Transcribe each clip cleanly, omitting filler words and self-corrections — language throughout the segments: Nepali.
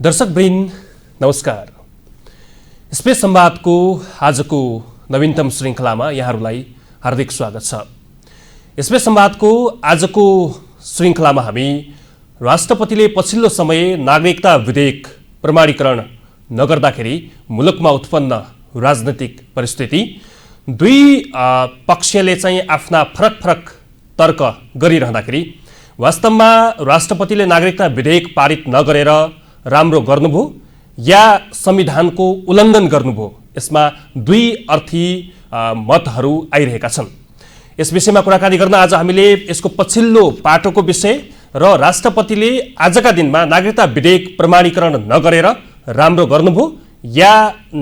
दर्शकवृन्द नमस्कार। स्पेस संवादको आजको नवीनतम श्रृङ्खलामा यहाँहरूलाई हार्दिक स्वागत छ। स्पेस संवादको आजको श्रृङ्खलामा हामी राष्ट्रपतिले पछिल्लो समय नागरिकता विधेयक प्रमाणीकरण नगर्दाखेरि मुलुकमा उत्पन्न राजनीतिक परिस्थिति, दुई पक्षले चाहिँ आफ्ना फरक फरक तर्क गरिरहँदाखेरि वास्तवमा राष्ट्रपतिले नागरिकता विधेयक पारित नगरेर राम्रो गर्नुभयो या संविधानको उल्लङ्घन गर्नुभयो, यसमा दुई अर्थी मतहरू आइरहेका छन्। यस विषयमा कुराकानी गर्न आज हामीले यसको पछिल्लो पाटोको विषय र राष्ट्रपतिले आजका दिनमा नागरिकता विधेयक प्रमाणीकरण नगरेर राम्रो गर्नुभयो या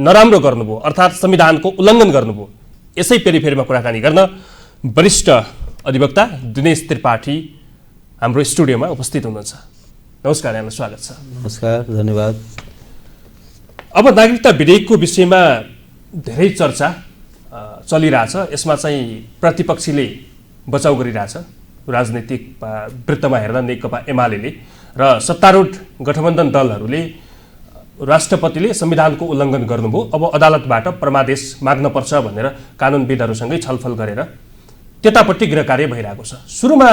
नराम्रो गर्नुभयो अर्थात् संविधानको उल्लङ्घन गर्नुभयो, यसै पेरिफेरीमा कुराकानी गर्न वरिष्ठ अधिवक्ता दिनेश त्रिपाठी हाम्रो स्टुडियोमा उपस्थित हुनुहुन्छ। नमस्कार, यहाँलाई स्वागत छ। नमस्कार, धन्यवाद। अब नागरिकता विधेयकको विषयमा धेरै चर्चा चलिरहेछ। यसमा चाहिँ प्रतिपक्षीले बचाउ गरिरहेछ राजनीतिक वृत्तमा हेर्दा नेकपा एमाले र सत्तारूढ गठबन्धन दलहरूले राष्ट्रपतिले संविधानको उल्लङ्घन गर्नुभयो, अब अदालतबाट परमादेश माग्नुपर्छ भनेर कानुनविदहरूसँगै छलफल गरेर त्यतापट्टि गृहकार्य भइरहेको छ। सुरुमा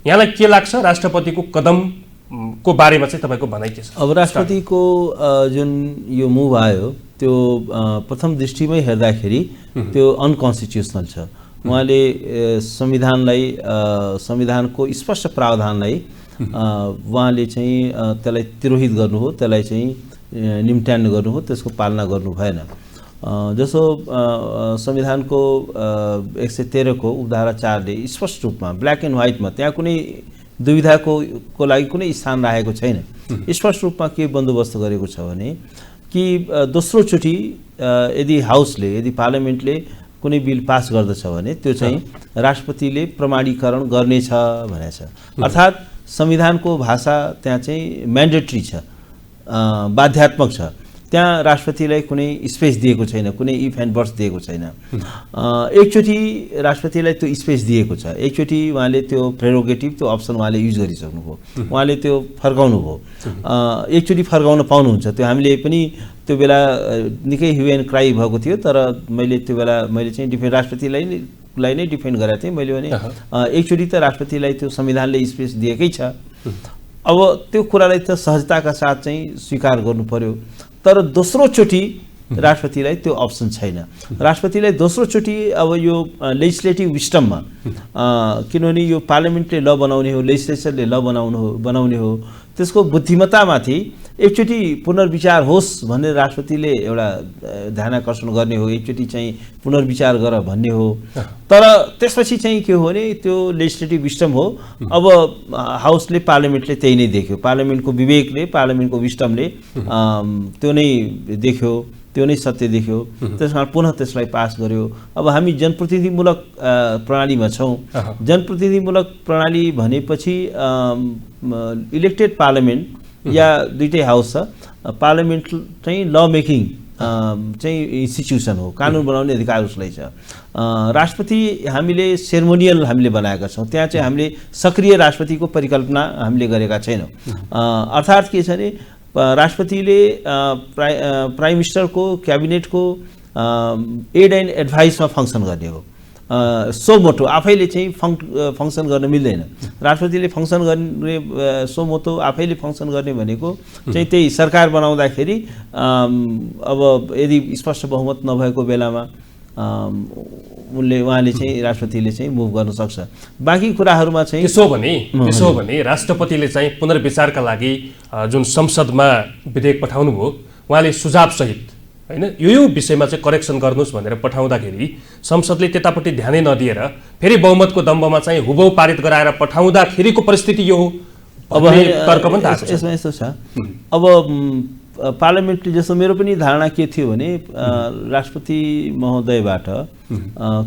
यहाँलाई के लाग्छ राष्ट्रपतिको कदमको बारेमा चाहिँ तपाईँको भनाइ के छ? अब राष्ट्रपतिको जुन यो मुभ आयो त्यो प्रथम दृष्टिमै हेर्दाखेरि त्यो अनकन्स्टिट्युसनल छ। उहाँले संविधानको स्पष्ट प्रावधानलाई उहाँले चाहिँ त्यसलाई तिरोहित गर्नु हो, त्यसलाई चाहिँ निम्त्याउनु गर्नु हो, त्यसको पालना गर्नु भएन। जसो संविधानको 113 को उपधारा 4 ले स्पष्ट रूपमा ब्ल्याक एन्ड व्हाइटमा त्यहाँ कुनै दुविधाको लागि कुनै स्थान राखेको छैन। स्पष्ट रूपमा के बन्दोबस्त गरेको छ भने कि दोस्रो चोटि यदि पार्लियामेन्टले कुनै बिल पास गर्दछ भने त्यो चाहिँ राष्ट्रपतिले प्रमाणीकरण गर्नेछ भनेको छ। अर्थात् संविधानको भाषा त्यहाँ चाहिँ म्यान्डेटरी छ, बाध्यात्मक छ। त्यहाँ राष्ट्रपतिलाई कुनै स्पेस दिएको छैन, कुनै इफ एन्ड बट्स दिएको छैन। एकचोटि राष्ट्रपतिलाई त्यो स्पेस दिएको छ, एकचोटि उहाँले त्यो प्रेरोगेटिभ त्यो अप्सन उहाँले युज गरिसक्नुभयो, उहाँले त्यो फर्काउनु भयो। एकचोटि फर्काउन पाउनुहुन्छ, त्यो हामीले पनि त्यो बेला निकै ह्यु एन्ड क्राई भएको थियो। तर मैले त्यो बेला चाहिँ राष्ट्रपतिलाई नै डिफेन्ड गरेको थिएँ। मैले भने एकचोटि त राष्ट्रपतिलाई त्यो संविधानले स्पेस दिएकै छ, अब त्यो कुरालाई त सहजताका साथ चाहिँ स्वीकार गर्नु पर्यो। तर दोस्रो चोटि राष्ट्रपतिलाई त्यो अप्सन छैन। राष्ट्रपतिलाई दोस्रो चोटि अब यो लेजिस्लेटिभ विस्टममा, किनभने यो पार्लियामेन्टले ल बनाउने हो, लेजिस्लेचरले ल बनाउने हो, त्यसको बुद्धिमत्तामाथि एकचोटि पुनर्विचार होस् भन्ने राष्ट्रपतिले एउटा ध्यानाकर्षण गर्ने हो, एकचोटि चाहिँ पुनर्विचार गर भन्ने हो। तर त्यसपछि चाहिँ के हो भने त्यो लेजिस्लेटिभ विस्टम हो। अब हाउसले पार्लियामेन्टले त्यही नै देख्यो, पार्लियामेन्टको विवेकले, पार्लियामेन्टको विस्टमले त्यो नै देख्यो, त्यो नै सत्य देख्यो। त्यसमा पुनः त्यसलाई पास गर्यो। अब हामी जनप्रतिनिधिमूलक प्रणालीमा छौँ। जनप्रतिनिधिमूलक प्रणाली भनेपछि इलेक्टेड पार्लियामेन्ट या दुईटै हाउस छ। पार्लियामेन्ट चाहिँ ल मेकिङ चाहिँ इन्स्टिट्युसन हो, कानुन बनाउने अधिकार उसलाई छ। राष्ट्रपति हामीले सेरेमोनियल हामीले बनाएका छौँ, त्यहाँ चाहिँ हामीले सक्रिय राष्ट्रपतिको परिकल्पना हामीले गरेका छैनौँ। अर्थात् के छ भने राष्ट्रपतिले प्राइम मिनिस्टरको क्याबिनेटको एड एन्ड एडभाइसमा फङ्सन गर्ने हो। सो मोटो आफैले चाहिँ फङ्सन गर्न मिल्दैन। राष्ट्रपतिले फङ्सन गर्ने सो मोटो आफैले फङ्सन गर्ने भनेको चाहिँ त्यही सरकार बनाउँदाखेरि अब यदि स्पष्ट बहुमत नभएको बेलामा उहाँले चाहिँ राष्ट्रपतिले चाहिँ मुभ गर्न सक्छ। बाँकी कुराहरूमा चाहिँ त्यसो हो भने राष्ट्रपतिले चाहिँ पुनर्विचारका लागि जुन संसदमा विधेयक पठाउनु भयो, उहाँले सुझाव सहित हैन यो विषयमा चाहिँ करेक्सन गर्नुस् भनेर पठाउँदाखेरि संसदले त्यतापट्टि ध्यानै नदिएर फेरि बहुमतको दम्बमा चाहिँ हुबहु पारित गराएर पठाउँदाखेरिको परिस्थिति यो हो। अब तर्क पनि यसमा यस्तो छ। अब पार्लियामेन्टले जस्तो मेरो पनि धारणा के थियो भने राष्ट्रपति महोदयबाट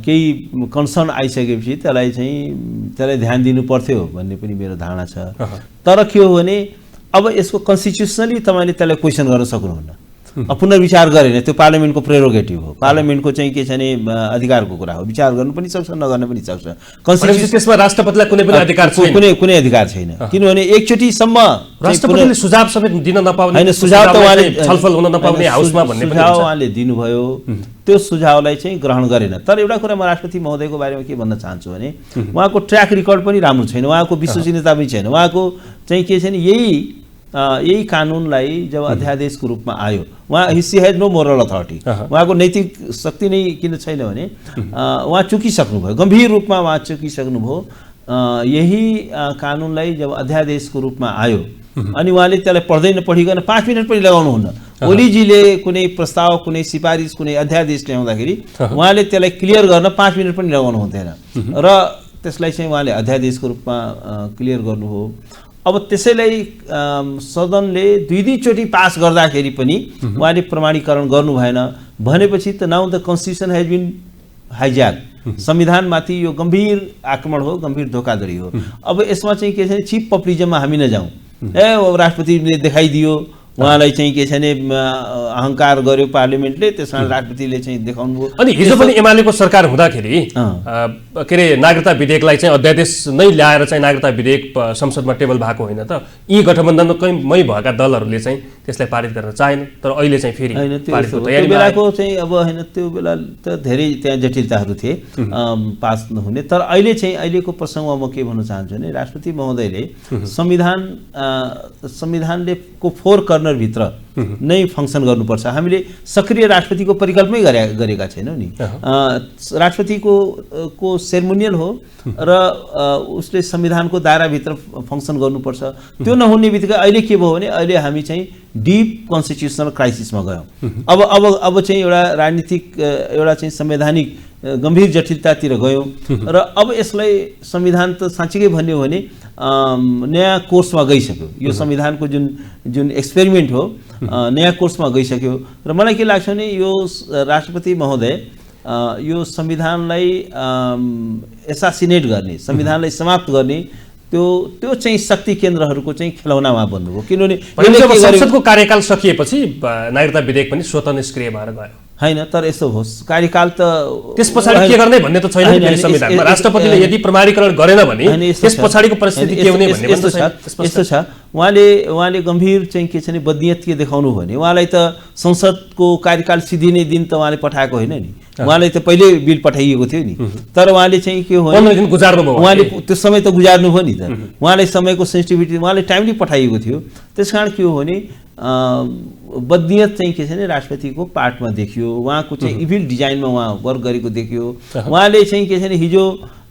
केही कन्सर्न आइसकेपछि त्यसलाई ध्यान दिनु पर्थ्यो भन्ने पनि मेरो धारणा छ। तर के हो भने अब यसको कन्स्टिट्युसनली तपाईँले त्यसलाई क्वेसन गर्न सक्नुहुन्न। पुनर्विचार गरेन त्यो पार्लियामेन्टको प्रेरोगेटिभ हो पार्लियामेन्टको चाहिँ के छ भने अधिकारको कुरा हो विचार गर्नु पनि सक्छ नगर्न पनि सक्छ कन्स्टिट्युसन त्यसमा राष्ट्रपतिलाई कुनै पनि अधिकार छैन कुनै अधिकार छैन किनभने एकचोटिसम्म राष्ट्रपतिले सुझाव समेत दिन नपाउने हैन सुझाव त उहाँले छलफल हुन नपाउने हाउसमा भन्ने पनि सुझाव उहाँले दिनुभयो त्यो सुझावलाई चाहिँ ग्रहण गरेन तर एउटा कुरा म राष्ट्रपति महोदयको बारेमा के भन्न चाहन्छु भने उहाँको ट्र्याक रेकर्ड पनि राम्रो छैन उहाँको विश्वसनीयता पनि छैन उहाँको चाहिँ के छ नि यही कानुनलाई जब अध्यादेशको रूपमा आयो उहाँ ही हेड नो मोरल अथोरिटी उहाँको नैतिक शक्ति नै किन छैन भने उहाँ चुकिसक्नुभयो गम्भीर रूपमा उहाँ चुकिसक्नुभयो यही कानुनलाई जब अध्यादेशको रूपमा आयो अनि उहाँले त्यसलाई पढ्दै नपढिकन 5 मिनट पनि लगाउनुहुन्न ओलीजीले कुनै प्रस्ताव कुनै सिफारिस कुनै अध्यादेश ल्याउँदाखेरि उहाँले त्यसलाई क्लियर गर्न 5 मिनट पनि लगाउनु हुन्थेन र त्यसलाई चाहिँ उहाँले अध्यादेशको रूपमा क्लियर गर्नुभयो अब त्यसैलाई सदनले दुई चोटि पास गर्दाखेरि पनि उहाँले प्रमाणीकरण गर्नु भएन भनेपछि त now the constitution has been hijack संविधानमाथि यो गम्भीर आक्रमण हो गम्भीर धोखाधडी हो अब यसमा चाहिँ के छ चिप पपुलिजममा हामी नजाउँ राष्ट्रपतिले देखाइदियो उहाँलाई चाहिँ के छ भने अहंकार गर्यो पार्लियामेन्टले त्यसमा राष्ट्रपतिले चाहिँ देखाउनुभयो अनि हिजो पनि एमालेको सरकार हुँदाखेरि के अरे नागरिकता विधेयकलाई चाहिँ अध्यादेश नै ल्याएर चाहिँ नागरिकता विधेयक संसदमा टेबल भएको होइन त यी गठबन्धनमै भएका दलहरूले चाहिँ त्यसलाई पारित गर्न चाहेन तर अहिले चाहिँ फेरि त्यो बेलाको चाहिँ अब होइन त्यो बेला त धेरै त्यहाँ जटिलताहरू थिए पास नहुने तर अहिले चाहिँ अहिलेको प्रसङ्गमा म के भन्न चाहन्छु भने राष्ट्रपति महोदयले संविधानले को फोर कर्नरभित्र नै फङ्सन गर्नुपर्छ हामीले सक्रिय राष्ट्रपतिको परिकल्पनै गरेका छैनौँ नि राष्ट्रपतिको सेरेमोनियल हो र उसले संविधानको दायराभित्र फङ्सन गर्नुपर्छ त्यो नहुने बित्तिकै अहिले के भयो भने अहिले हामी चाहिँ डीप कन्स्टिट्युसनल क्राइसिसमा गयौँ अब चाहिँ एउटा राजनीतिक एउटा चाहिँ संवैधानिक गम्भीर जटिलतातिर गयौँ र अब यसलाई संविधान त साँच्चीकै भन्यो भने नयाँ कोर्समा गइसक्यो यो संविधानको जुन एक्सपेरिमेन्ट हो नयाँ कोर्समा गइसक्यो र मलाई के लाग्छ भने यो राष्ट्रपति महोदय यो संविधानलाई एसासिनेट गर्ने संविधानलाई समाप्त गर्ने त्यो चाहिँ शक्ति केन्द्रहरूको चाहिँ खेलौनामा बन्नुभयो किनभने संसदको कार्यकाल सकिएपछि नागरिकता विधेयक पनि स्वतः निष्क्रिय भएर गयो हैन तर यस्तो होस् कार्यकाल त त्यस पछाडि के गर्ने भन्ने त छैन नि संविधानमा राष्ट्रपतिले यदि प्रमाणीकरण गरेन भने त्यस पछाडिको परिस्थिति के हुने भन्ने पनि यस्तो छ उहाँले गम्भीर चाहिँ के छ नि बदनीयत के देखाउनु भने उहाँलाई त संसदको कार्यकाल सिद्धिने दिन त उहाँले पठाएको होइन नि उहाँलाई त पहिले बिल पठाइएको थियो नि तर उहाँले चाहिँ के हो 15 दिन गुजार्नुभयो उहाँले त्यो समय त गुजार्नु भयो नि त उहाँलाई समयको सेन्सिटिभिटी उहाँले टाइमली पठाइएको थियो त्यसकारण के हो भने बदनीयत चाहिँ के छ भने राष्ट्रपतिको पार्टमा देखियो उहाँको चाहिँ इभिल डिजाइनमा उहाँ वर्क गरेको देखियो उहाँले चाहिँ के छ भने हिजो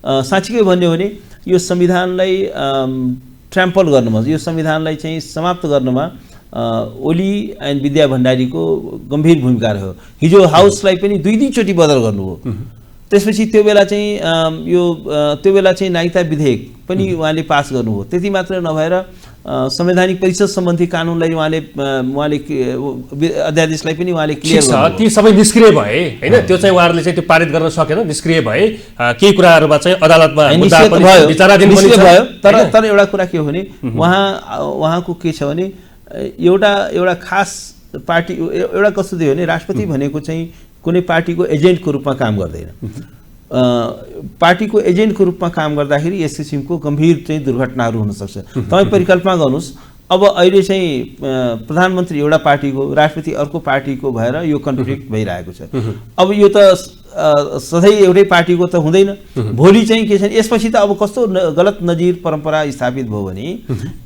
साँच्चीकै भन्यो भने यो संविधानलाई ट्र्याम्पल गर्नमा यो संविधानलाई चाहिँ समाप्त गर्नमा ओली एन्ड विद्या भण्डारीको गम्भीर भूमिका रह्यो हिजो हाउसलाई पनि दुई चोटि बदल गर्नुभयो त्यसपछि त्यो बेला चाहिँ नागरिकता विधेयक पनि उहाँले पास गर्नुभयो त्यति मात्र नभएर संवैधानिक परिषद सम्बन्धी कानुनलाई उहाँले अध्यादेशलाई पनि उहाँले क्लियर गर्नुभयो ती सबै निष्क्रिय भए हैन त्यो चाहिँ उहाँहरूले चाहिँ त्यो पारित गर्न सकेन निष्क्रिय भए केही कुराहरुमा चाहिँ अदालतमा मुद्दा पनि विचाराधीन पनि भयो तर एउटा कुरा के हो भने उहाँको के छ भने एउटा खास पार्टी एउटा कस्तो थियो भने राष्ट्रपति भनेको चाहिँ कुनै पार्टीको एजेन्टको रूपमा काम गर्दैन पार्टीको एजेन्टको रूपमा काम गर्दाखेरि यस किसिमको गम्भीर चाहिँ दुर्घटनाहरू हुन सक्छ तपाई परिकल्पना गर्नुस् अब अहिले चाहिँ प्रधानमन्त्री एउटा पार्टीको राष्ट्रपति अर्को पार्टीको भएर यो कन्फ्लिक्ट भइरहेको छ अब यो त सधैँ एउटै पार्टीको त हुँदैन भोलि चाहिँ के छ यसपछि त अब कस्तो गलत नजिर परम्परा स्थापित भयो भने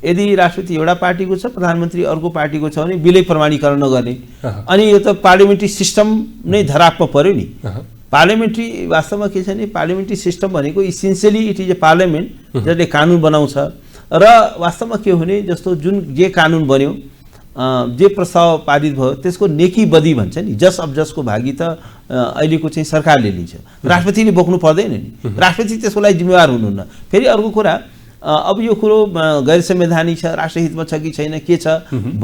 यदि राष्ट्रपति एउटा पार्टीको छ प्रधानमन्त्री अर्को पार्टीको छ भने बिलै प्रमाणीकरण नगर्ने अनि यो त पार्लियामेन्ट्री सिस्टम नै धरापमा पर्यो नि पार्लियामेन्ट्री वास्तवमा के छ भने पार्लियामेन्ट्री सिस्टम भनेको essentially it is a parliament जसले कानुन बनाउँछ र वास्तवमा के हो भने जस्तो जे कानुन बन्यो जे प्रस्ताव पारित भयो त्यसको नेकी बदी भन्छ नि जस अफ जसको भागी त अहिलेको चाहिँ सरकारले लिन्छ राष्ट्रपतिले बोक्नु पर्दैन नि राष्ट्रपति त्यसको लागि जिम्मेवार हुनुहुन्न फेरि अर्को कुरा अब यो कुरो गैर संवैधानिक छ राष्ट्रहितमा छ कि छैन के छ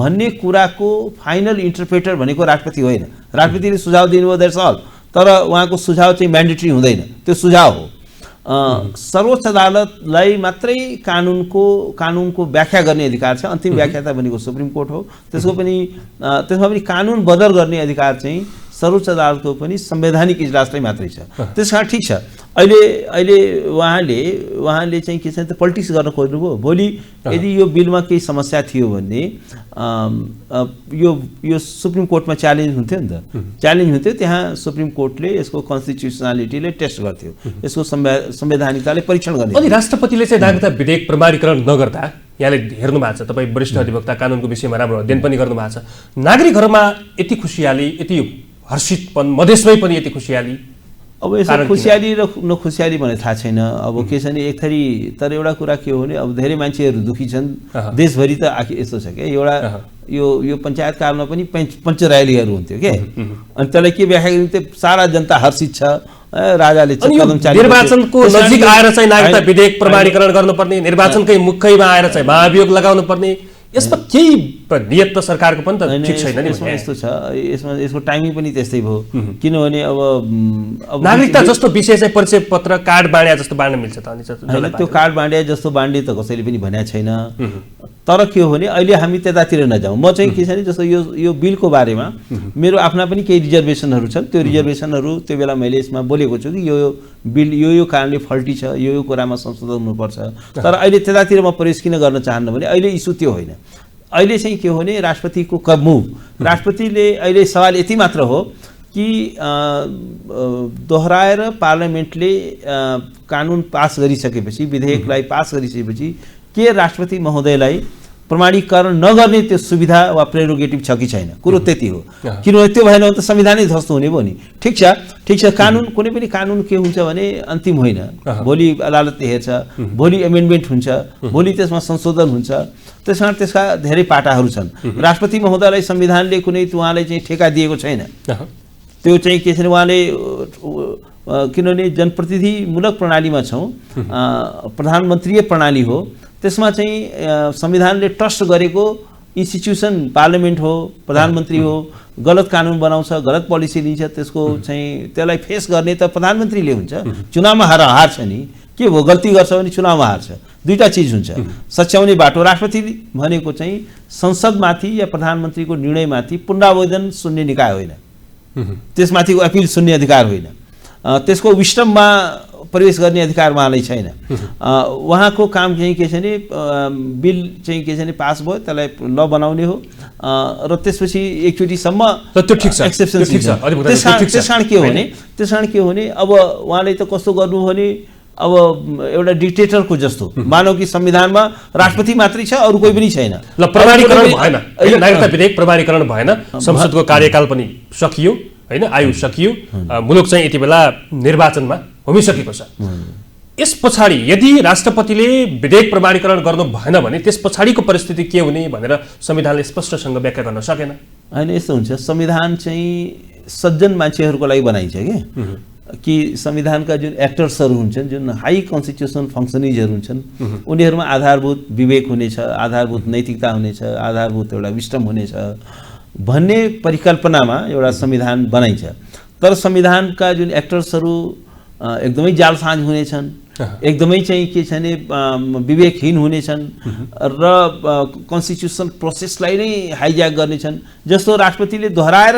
भन्ने कुराको फाइनल इन्टरप्रेटर भनेको राष्ट्रपति होइन राष्ट्रपतिले सुझाव दिनुभयो द्याट्स अल तर उहाँको सुझाव चाहिँ म्यान्डेटरी हुँदैन त्यो सुझाव हो सर्वोच्च अदालतलाई मात्रै कानुनको व्याख्या गर्ने अधिकार छ। अन्तिम व्याख्याता भनेको सुप्रिम कोर्ट हो। त्यसमा पनि कानुन बदल गर्ने अधिकार चाहिँ सर्वोच्च अदालतको पनि संवैधानिक इजलासलाई मात्रै छ। त्यसकारण ठिक छ, अहिले उहाँले चाहिँ के छ त पोलिटिक्स गर्न खोज्नुभयो। भोलि यदि यो बिलमा केही समस्या थियो भने यो सुप्रिम कोर्टमा च्यालेन्ज हुन्थ्यो नि त। च्यालेन्ज हुन्थ्यो, त्यहाँ सुप्रिम कोर्टले यसको कन्स्टिट्युसनालिटीले टेस्ट गर्थ्यो, यसको संवैधानिकताले परीक्षण गर्ने। अनि राष्ट्रपतिले चाहिँ नागरिकता विधेयक प्रमाणीकरण नगर्दा, यहाँले हेर्नु भएको छ, तपाईँ वरिष्ठ अधिवक्ता कानुनको विषयमा राम्रो अध्ययन पनि गर्नु भएको छ, नागरिकहरूमा यति खुसियाली, यति हर्षितपन, मधेसमै पनि यति खुसियाली? अब यसो खुसियाली र नखुसियाली भने थाहा छैन। अब के छ भने एक थरी, तर एउटा कुरा के हो भने अब धेरै मान्छेहरू दुखी छन् देशभरि। त आखिर यस्तो छ क्या, एउटा यो पञ्चायत कालमा पनि पञ्च र्यालीहरू हुन्थ्यो के, अनि त्यसलाई के व्याख्या गरिन्थ्यो, सारा जनता हर्षित छ, राजाले निर्वाचनको नजिक आएर चाहिँ नागरिकता विधेयक प्रमाणीकरण गर्नुपर्ने, निर्वाचनकै मुखैमा आएर चाहिँ महाभियोग लगाउनु पर्ने, यसमा केही नियत त सरकारको पनि त ठिक छैन नि। यसमा यस्तो छ, यसको टाइमिङ पनि त्यस्तै भयो। किनभने अब नागरिकता जस्तो विषय चाहिँ परिचय पत्र कार्ड बाँड्या जस्तो बाँड्न मिल्छ त? अनि त्यो कार्ड बाँड्या जस्तो बाँड्ने त कसैले पनि भनेको छैन। तर के हो भने अहिले हामी त्यतातिर नजाउँ। म चाहिँ के छ भने जस्तो यो बिलको बारेमा मेरो आफ्ना पनि केही रिजर्भेसनहरू छन्। त्यो रिजर्भेसनहरू त्यो बेला मैले यसमा बोलेको छु कि यो बिल यो कारणले फल्टी छ, यो कुरामा संशोधन हुनुपर्छ। तर अहिले त्यतातिर म प्रवेश किन गर्न चाहन्न भने अहिले इस्यु त्यो होइन। अहिले चाहिँ के हो भने राष्ट्रपतिको मुभ, राष्ट्रपतिले अहिले सवाल यति मात्र हो कि दोहोऱ्याएर पार्लियामेन्टले कानुन पास गरिसकेपछि, विधेयकलाई पास गरिसकेपछि के राष्ट्रपति महोदयलाई प्रमाणीकरण नगर्ने त्यो सुविधा वा प्रेरोगेटिभ छ कि छैन? कुरो त्यति हो। किनभने त्यो भएन भने त संविधानै ध्वस्त हुने भयो नि। ठिक छ, कानुन कुनै पनि कानुन के हुन्छ भने अन्तिम होइन। भोलि अदालतले हेर्छ, भोलि एमेन्डमेन्ट हुन्छ, भोलि त्यसमा संशोधन हुन्छ। त्यसका धेरै पाटाहरू छन्। राष्ट्रपति महोदयलाई संविधानले उहाँलाई चाहिँ ठेका दिएको छैन। त्यो चाहिँ के छ भने उहाँले, किनभने जनप्रतिनिधिमूलक प्रणालीमा छौँ, प्रधानमन्त्रीय प्रणाली हो, त्यसमा चाहिँ संविधानले ट्रस्ट गरेको इन्स्टिट्युसन पार्लियामेन्ट हो, प्रधानमन्त्री हो। गलत कानुन बनाउँछ, गलत पोलिसी लिन्छ, त्यसको चाहिँ त्यसलाई फेस गर्ने त प्रधानमन्त्रीले हुन्छ। चुनावमा हार्छ नि, के भयो, गल्ती गर्छ भने चुनावमा हार्छ। दुईटा चिज हुन्छ, सच्याउने बाटो। राष्ट्रपति भनेको चाहिँ संसदमाथि या प्रधानमन्त्रीको निर्णयमाथि पुनरावेदन सुन्ने निकाय होइन, त्यसमाथिको अपिल सुन्ने अधिकार होइन, त्यसको विस्टममा प्रवेश गर्ने अधिकार उहाँलाई छैन। उहाँको काम चाहिँ के छ भने बिल चाहिँ के छ भने पास भयो, त्यसलाई ल बनाउने हो र त्यसपछि एकचोटिसम्म एक्सेप्सन दिन्छ। त्यसकारण के हो भने अब उहाँले त कस्तो गर्नु भने अब एउटा डिक्टेटरको जस्तो मानव कि संविधानमा राष्ट्रपति मात्रै छ, अरू कोही पनि छैन। ल, प्रमाणीकरण भएन, नागरिकता विधेयक प्रमाणीकरण भएन, संसदको कार्यकाल पनि सकियो होइन, आयु सकियो, मुलुक चाहिँ यति बेला निर्वाचनमा होमिसकेको छ। यस पछाडि यदि राष्ट्रपतिले विधेयक प्रमाणीकरण गर्नु भएन भने त्यस पछाडिको परिस्थिति के हुने भनेर संविधानले स्पष्टसँग व्याख्या गर्न सकेन? होइन, यस्तो हुन्छ, संविधान चाहिँ सज्जन मान्छेहरूको लागि बनाइन्छ कि संविधानका जुन एक्टर्सहरू हुन्छन्, जुन हाई कन्स्टिट्युसनल फङ्सनिजहरू हुन्छन्, उनीहरूमा आधारभूत विवेक हुनेछ, आधारभूत नैतिकता हुनेछ, आधारभूत एउटा विस्टम हुनेछ भन्ने परिकल्पनामा एउटा संविधान बनाइन्छ। तर संविधानका जुन एक्टर्सहरू एकदमै जालसाज हुनेछन्, एकदमै चाहिँ के छ भने विवेकहीन हुनेछन् र कन्स्टिट्युसनल प्रोसेसलाई नै हाइज्याक गर्नेछन्। जस्तो राष्ट्रपतिले दोहोऱ्याएर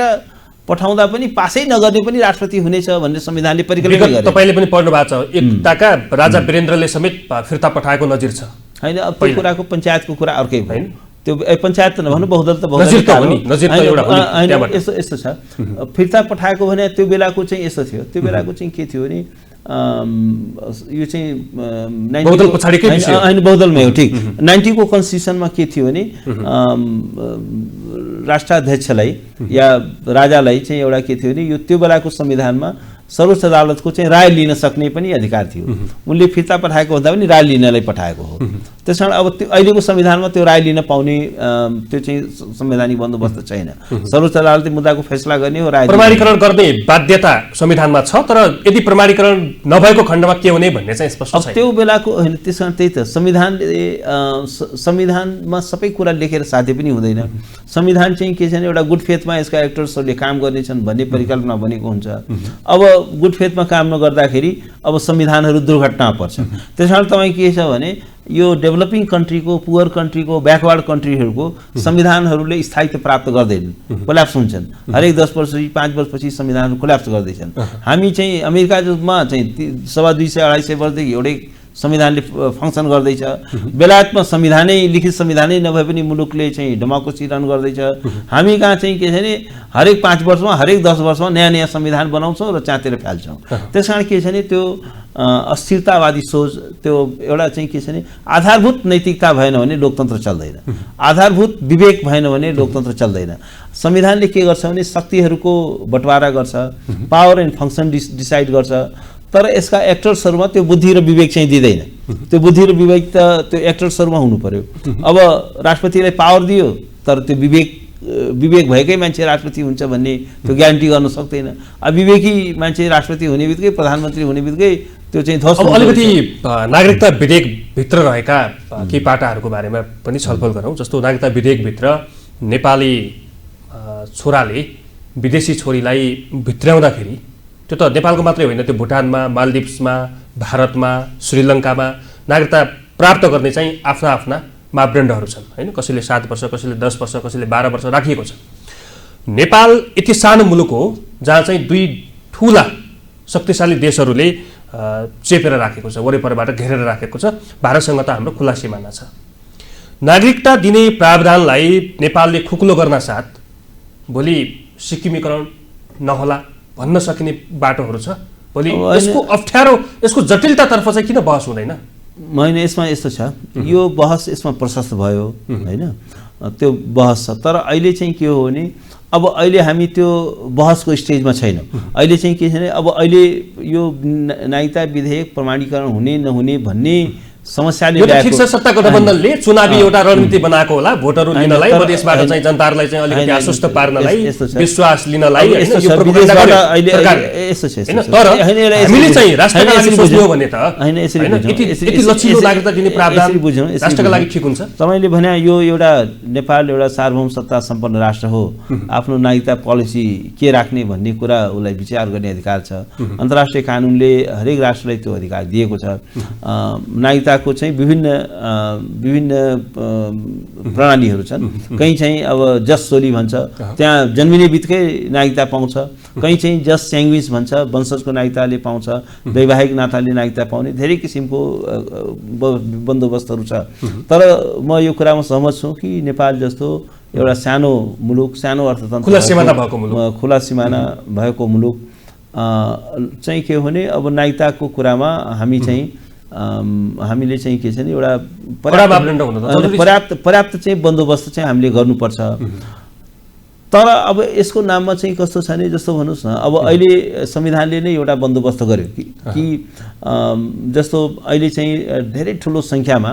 पठाउँदा पनि पासै नगर्ने पनि राष्ट्रपति हुनेछ भनेर संविधानले परिकल्पना गरे। तपाईँले पनि पढ्नु भएको छ, एकताका राजा वीरेन्द्रले समेत फिर्ता पठाएको नजिर छ होइन। अब त्यो कुराको पञ्चायतको कुरा अर्कै भयो, त्यो पञ्चायत त नभनु बहुदल त यस्तो छ। फिर्ता पठाएको भने त्यो बेलाको चाहिँ यस्तो थियो, त्यो बेलाको चाहिँ के थियो भने यो चाहिँ बहुदलमै हो, ठिक। 90 को कन्स्टिट्युसनमा के थियो भने राष्ट्राध्यक्षलाई या राजालाई चाहिँ एउटा के थियो भने यो त्यो बेलाको संविधानमा सर्वोच्च अदालतको चाहिँ राय लिन सक्ने पनि अधिकार थियो। उनले फिर्ता पठाएको भन्दा पनि राय लिनलाई पठाएको हो। त्यसकारण अब त्यो अहिलेको संविधानमा त्यो राय लिन पाउने त्यो चाहिँ संवैधानिक बन्दोबस्त छैन। सर्वोच्च अदालतले मुद्दाको फैसला गर्ने हो, राय प्रमाणीकरण गर्ने बाध्यता संविधानमा छ, तर यदि प्रमाणीकरण नभएको खण्डमा के हुने भन्ने चाहिँ स्पष्ट छैन। त्यो बेलाको होइन, त्यसकारण त्यही त संविधानमा सबै कुरा लेखेर साध्य पनि हुँदैन। संविधान चाहिँ के छ भने एउटा गुड फेथमा यसका एक्टर्सहरूले काम गर्नेछन् भन्ने परिकल्पना बनेको हुन्छ। अब गुड फेथमा काम नगर्दाखेरि अब संविधानहरू दुर्घटना पर्छ। त्यसकारण तपाईँ के छ भने यो डेभलपिङ कन्ट्रीको, पुवर कन्ट्रीको, ब्याकवर्ड कन्ट्रीहरूको संविधानहरूले स्थायित्व प्राप्त गर्दैनन्, कोल्याप्स हुन्छन्। हरेक 10 वर्षपछि 5 वर्षपछि संविधानहरू कोल्याप्स गर्दैछन्। हामी चाहिँ अमेरिकामा चाहिँ 250-250-250 वर्षदेखि एउटै संविधानले फङ्सन गर्दैछ। बेलायतमा संविधानै, लिखित संविधानै नभए पनि मुलुकले चाहिँ डेमोक्रेसी रन गर्दैछ। हामी कहाँ चाहिँ के छ भने हरेक 5 वर्षमा, हरेक 10 वर्षमा नयाँ नयाँ संविधान बनाउँछौँ र च्यातेर फाल्छौँ। त्यसकारण के छ भने त्यो अस्थिरतावादी सोच, त्यो एउटा चाहिँ के छ भने आधारभूत नैतिकता भएन भने लोकतन्त्र चल्दैन, आधारभूत विवेक भएन भने लोकतन्त्र चल्दैन। संविधानले के गर्छ भने शक्तिहरूको बटवारा गर्छ, पावर एन्ड फङ्सन डिसाइड गर्छ, तर यसका एक्टर्सहरूमा त्यो बुद्धि र विवेक चाहिँ दिँदैन। त्यो बुद्धि र विवेक त त्यो एक्टर्सहरूमा हुनु पर्यो। अब राष्ट्रपतिलाई पावर दियो तर त्यो विवेक भएकै मान्छे राष्ट्रपति हुन्छ भन्ने त्यो ग्यारेन्टी गर्न सक्दैन। अब विवेकी मान्छे राष्ट्रपति हुने बित्तिकै, प्रधानमन्त्री हुने बित्तिकै त्यो चाहिँ ध्वस्त। अब अलिकति नागरिकता विधेयकभित्र रहेका केही पाटाहरूको बारेमा पनि छलफल गरौँ। जस्तो नागरिकता विधेयकभित्र नेपाली छोराले विदेशी छोरीलाई भित्र्याउँदाखेरि त्यो त नेपालको मात्रै होइन, त्यो भुटानमा, मालदिप्समा, भारतमा, श्रीलङ्कामा नागरिकता प्राप्त गर्ने चाहिँ आफ्ना आफ्ना मापदण्डहरू छन् होइन। कसैले 7 वर्ष, कसैले 10 वर्ष, कसैले 12 वर्ष राखिएको छ। नेपाल यति सानो मुलुक हो जहाँ चाहिँ 2 ठुला शक्तिशाली देशहरूले चेपेर राखेको छ, वरिपरिबाट घेरेर राखेको छ। भारतसँग त हाम्रो खुला सिमाना छ। नागरिकता दिने प्रावधानलाई नेपालले खुकुलो गर्न साथ भोलि सिक्किमीकरण नहोला भन्न सकिने बाटोहरू छ। भोलि यसको अप्ठ्यारो, यसको जटिलतातर्फ चाहिँ किन बहस हुँदैन? होइन, यसमा यस्तो छ, यो बहस यसमा प्रशस्त भयो होइन, त्यो बहस छ। तर अहिले चाहिँ के हो भने अब अहिले हामी त्यो बहसको स्टेजमा छैनौँ। अहिले चाहिँ के छ भने अब अहिले यो नागरिकता विधेयक प्रमाणीकरण हुने नहुने भन्ने समस्याले ठिक छ। सत्ता गठबन्धनले चुनावी एउटा रणनीति बनाएको होला, भोटहरू लिनलाई, मधेसबाट चाहिँ जनताहरूलाई चाहिँ अलिकति आश्वस्त पार्नलाई, विश्वास लिनलाई। तर हामीले चाहिँ राष्ट्रका लागि सोच्नु हो भने त यति लचिलो नागरिकता दिने प्रावधान राष्ट्रका लागि ठिक हुन्छ? तपाईँले भने यो एउटा नेपाल एउटा सार्वभौम सत्ता सम्पन्न राष्ट्र हो, आफ्नो नागरिकता पोलिसी के राख्ने भन्ने कुरा उसलाई विचार गर्ने अधिकार छ। अन्तर्राष्ट्रिय कानुनले हरेक राष्ट्रलाई त्यो अधिकार दिएको छ। नागरिकता को चाहिँ विभिन्न प्रणालीहरू छन्। कहीँ चाहिँ अब जस सोली भन्छ, त्यहाँ जन्मिने बित्तिकै नागरिकता पाउँछ। कहीँ चाहिँ जस स्याङ्ग्विज भन्छ, वंशजको नागरिकताले पाउँछ, वैवाहिक नाताले नागरिकता पाउने धेरै किसिमको बन्दोबस्तहरू छ। तर म यो कुरामा सहमत छु कि नेपाल जस्तो एउटा सानो मुलुक, सानो अर्थतन्त्र, खुला सिमाना भएको मुलुक चाहिँ के हो भने अब नागरिकताको कुरामा हामीले चाहिँ के छ भने एउटा पर्याप्त चाहिँ बन्दोबस्त चाहिँ हामीले गर्नुपर्छ। तर अब यसको नाममा चाहिँ कस्तो छ भने जस्तो भन्नुहोस् न, अब अहिले संविधानले नै एउटा बन्दोबस्त गर्यो कि जस्तो अहिले चाहिँ धेरै ठुलो सङ्ख्यामा,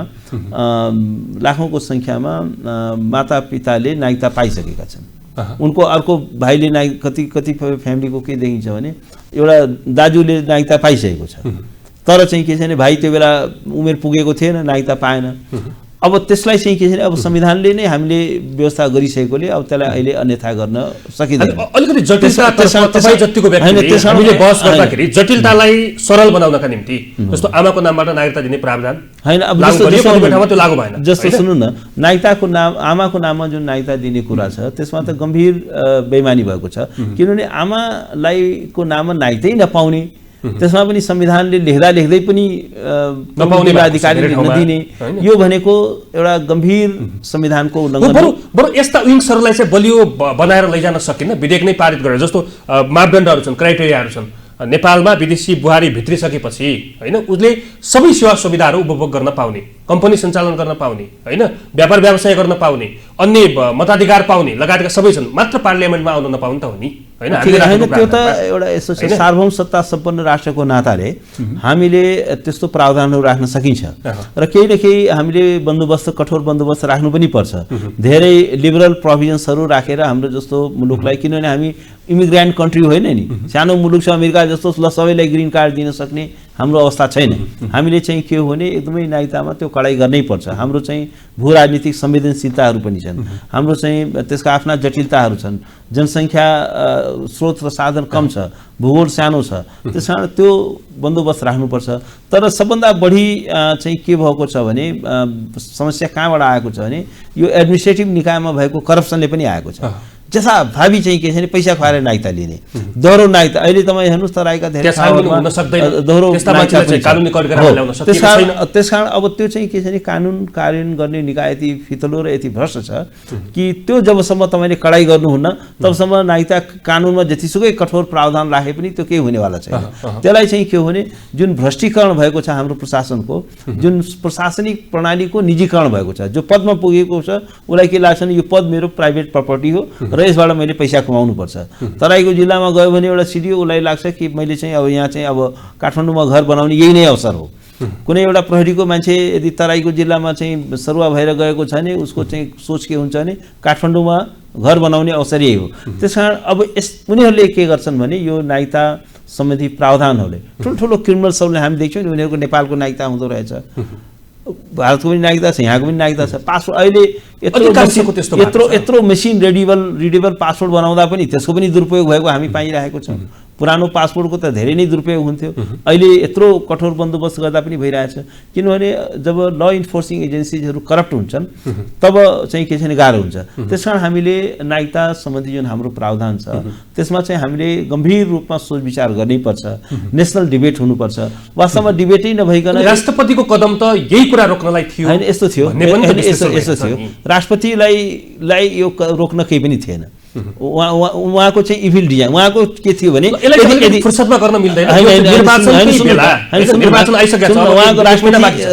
लाखौँको सङ्ख्यामा मातापिताले नागरिकता पाइसकेका छन्। उनको अर्को भाइले कति फ्यामिलीको के देखिन्छ भने एउटा दाजुले नागरिकता पाइसकेको छ, तर चाहिँ के छ भने भाइ त्यो बेला उमेर पुगेको थिएन, नागरिकता पाएन। अब त्यसलाई चाहिँ के छ भने अब संविधानले नै हामीले व्यवस्था गरिसकेकोले अब त्यसलाई अहिले अन्यथा गर्न सकिँदैन। अलिकति जटिलता तपाईँ जतिको व्यक्तिले हामीले बहस गर्दाखेरि जटिलतालाई सरल बनाउनका निम्ति जस्तो आमाको नामबाट नागरिकता दिने प्रावधान हैन, अब त्यो लागू भएन। जस्तो सुन्नु न, नागरिकताको नाम, आमाको नाममा जुन नागरिकता दिने कुरा छ त्यसमा त गम्भीर बेइमानी भएको छ। किनभने आमालाई को नाममा नागरिकतै नपाउने, त्यसमा पनि संविधानले लेख्दै पनि नपाउने अधिकारले नदिने, यो भनेको एउटा गम्भीर संविधानको उल्लङ्घन। बरु यस्ता विङ्सहरूलाई चाहिँ बलियो बनाएर लैजान सकिन्न, विधेयक नै पारित गरेर। जस्तो मापदण्डहरू छन्, क्राइटेरियाहरू छन्, नेपालमा विदेशी बुहारी भित्रिसकेपछि हैन उसले सबै सेवा सुविधाहरू उपभोग गर्न पाउने, कम्पनी सञ्चालन गर्न पाउने, हैन व्यापार व्यवसाय गर्न पाउने, अन्य मताधिकार पाउने लगायतका सबै छन्, मात्र पार्लियामेन्टमा आउन नपाउने त हो नि हैन। त्यो त एउटा यस्तो छ, सार्वभौम सत्ता सम्पन्न राष्ट्रको नाताले हामीले त्यस्तो प्रावधानहरू राख्न सकिन्छ र केही न केही हामीले बन्दोबस्त, कठोर बन्दोबस्त राख्नु पनि पर्छ। धेरै लिबरल प्रोभिजन्सहरू राखेर हाम्रो जस्तो मुलुकलाई, किनभने हामी इमिग्रेन्ट कन्ट्री होइन नि, सानो मुलुक छ अमेरिका जस्तो, ल सबैलाई ग्रिन कार्ड दिन सक्ने हाम्रो अवस्था छैन। हामीले चाहिँ के हो भने एकदमै नागरिकतामा त्यो कडाइ गर्नै पर्छ। हाम्रो चाहिँ भू राजनीतिक संवेदनशीलताहरू पनि छन्, हाम्रो चाहिँ त्यसका आफ्ना जटिलताहरू छन्, जनसङ्ख्या स्रोत र साधन कम छ, भूगोल सानो छ, त्यस कारण त्यो बन्दोबस्त राख्नुपर्छ। तर सबभन्दा बढी चाहिँ के भएको छ भने समस्या कहाँबाट आएको छ भने यो एडमिनिस्ट्रेटिभ निकायमा भएको करप्सनले पनि आएको छ। जसा भावी चाहिँ के छ भने पैसा खुवाएर नागरिकता लिने, दोहोरो नागरिकता। अहिले तपाईँ हेर्नुहोस् त राईका धेरै दोहोरो त्यस कारण अब त्यो चाहिँ के छ भने कानुन कार्यान्वयन गर्ने निकाय यति फितलो र यति भ्रष्ट छ कि त्यो जबसम्म तपाईँले कडाइ गर्नुहुन्न तबसम्म नागरिकता कानुनमा जतिसुकै कठोर प्रावधान राखे पनि त्यो केही हुनेवाला छैन। त्यसलाई चाहिँ के हो भने जुन भ्रष्टीकरण भएको छ हाम्रो प्रशासनको, जुन प्रशासनिक प्रणालीको निजीकरण भएको छ, जो पदमा पुगेको छ उसलाई के लाग्छ भने यो पद मेरो प्राइभेट प्रपर्टी हो र यसबाट मैले पैसा कमाउनु पर्छ। तराईको जिल्लामा गयो भने एउटा सिडिओ उसलाई लाग्छ कि मैले चाहिँ अब यहाँ चाहिँ अब काठमाडौँमा घर बनाउने यही नै अवसर हो। कुनै एउटा प्रहरीको मान्छे यदि तराईको जिल्लामा चाहिँ सरुवा भएर गएको छ भने उसको चाहिँ सोच के हुन्छ भने काठमाडौँमा घर बनाउने अवसर यही हो। त्यसकारण अब उनीहरूले के गर्छन् भने यो नागरिकता सम्बन्धी प्रावधानहरूले ठुल्ठुलो क्रिमिनल्सहरूले हामी देख्छौँ नि, उनीहरूको नेपालको नागरिकता हुँदो रहेछ, भारतको पनि नागरिकता छ, यहाँको पनि नागरिकता छ। पासपोर्ट अहिले यत्रो मेसिन रिडेबल पासपोर्ट बनाउँदा पनि त्यसको पनि दुरुपयोग भएको हामी पाइरहेको छौँ। पुरानो पासपोर्टको त धेरै नै दुरुपयोग हुन्थ्यो, अहिले यत्रो कठोर बन्दोबस्त गर्दा पनि भइरहेछ। किनभने जब ल इन्फोर्सिङ एजेन्सिजहरू करप्ट हुन्छन् तब चाहिँ के छ भने गाह्रो हुन्छ। त्यसकारण हामीले नागरिकता सम्बन्धी जुन हाम्रो प्रावधान छ त्यसमा चाहिँ हामीले गम्भीर रूपमा सोच विचार गर्नैपर्छ, नेसनल डिबेट हुनुपर्छ। वास्तवमा डिबेटै नभइकन राष्ट्रपतिको कदम त यही कुरा रोक्नलाई थियो होइन, यस्तो थियो राष्ट्रपतिलाई यो रोक्न केही पनि थिएन। उहाँको चाहिँ इभिल डिजाइन उहाँको के थियो भने फुर्सदमा गर्न मिल्दैन,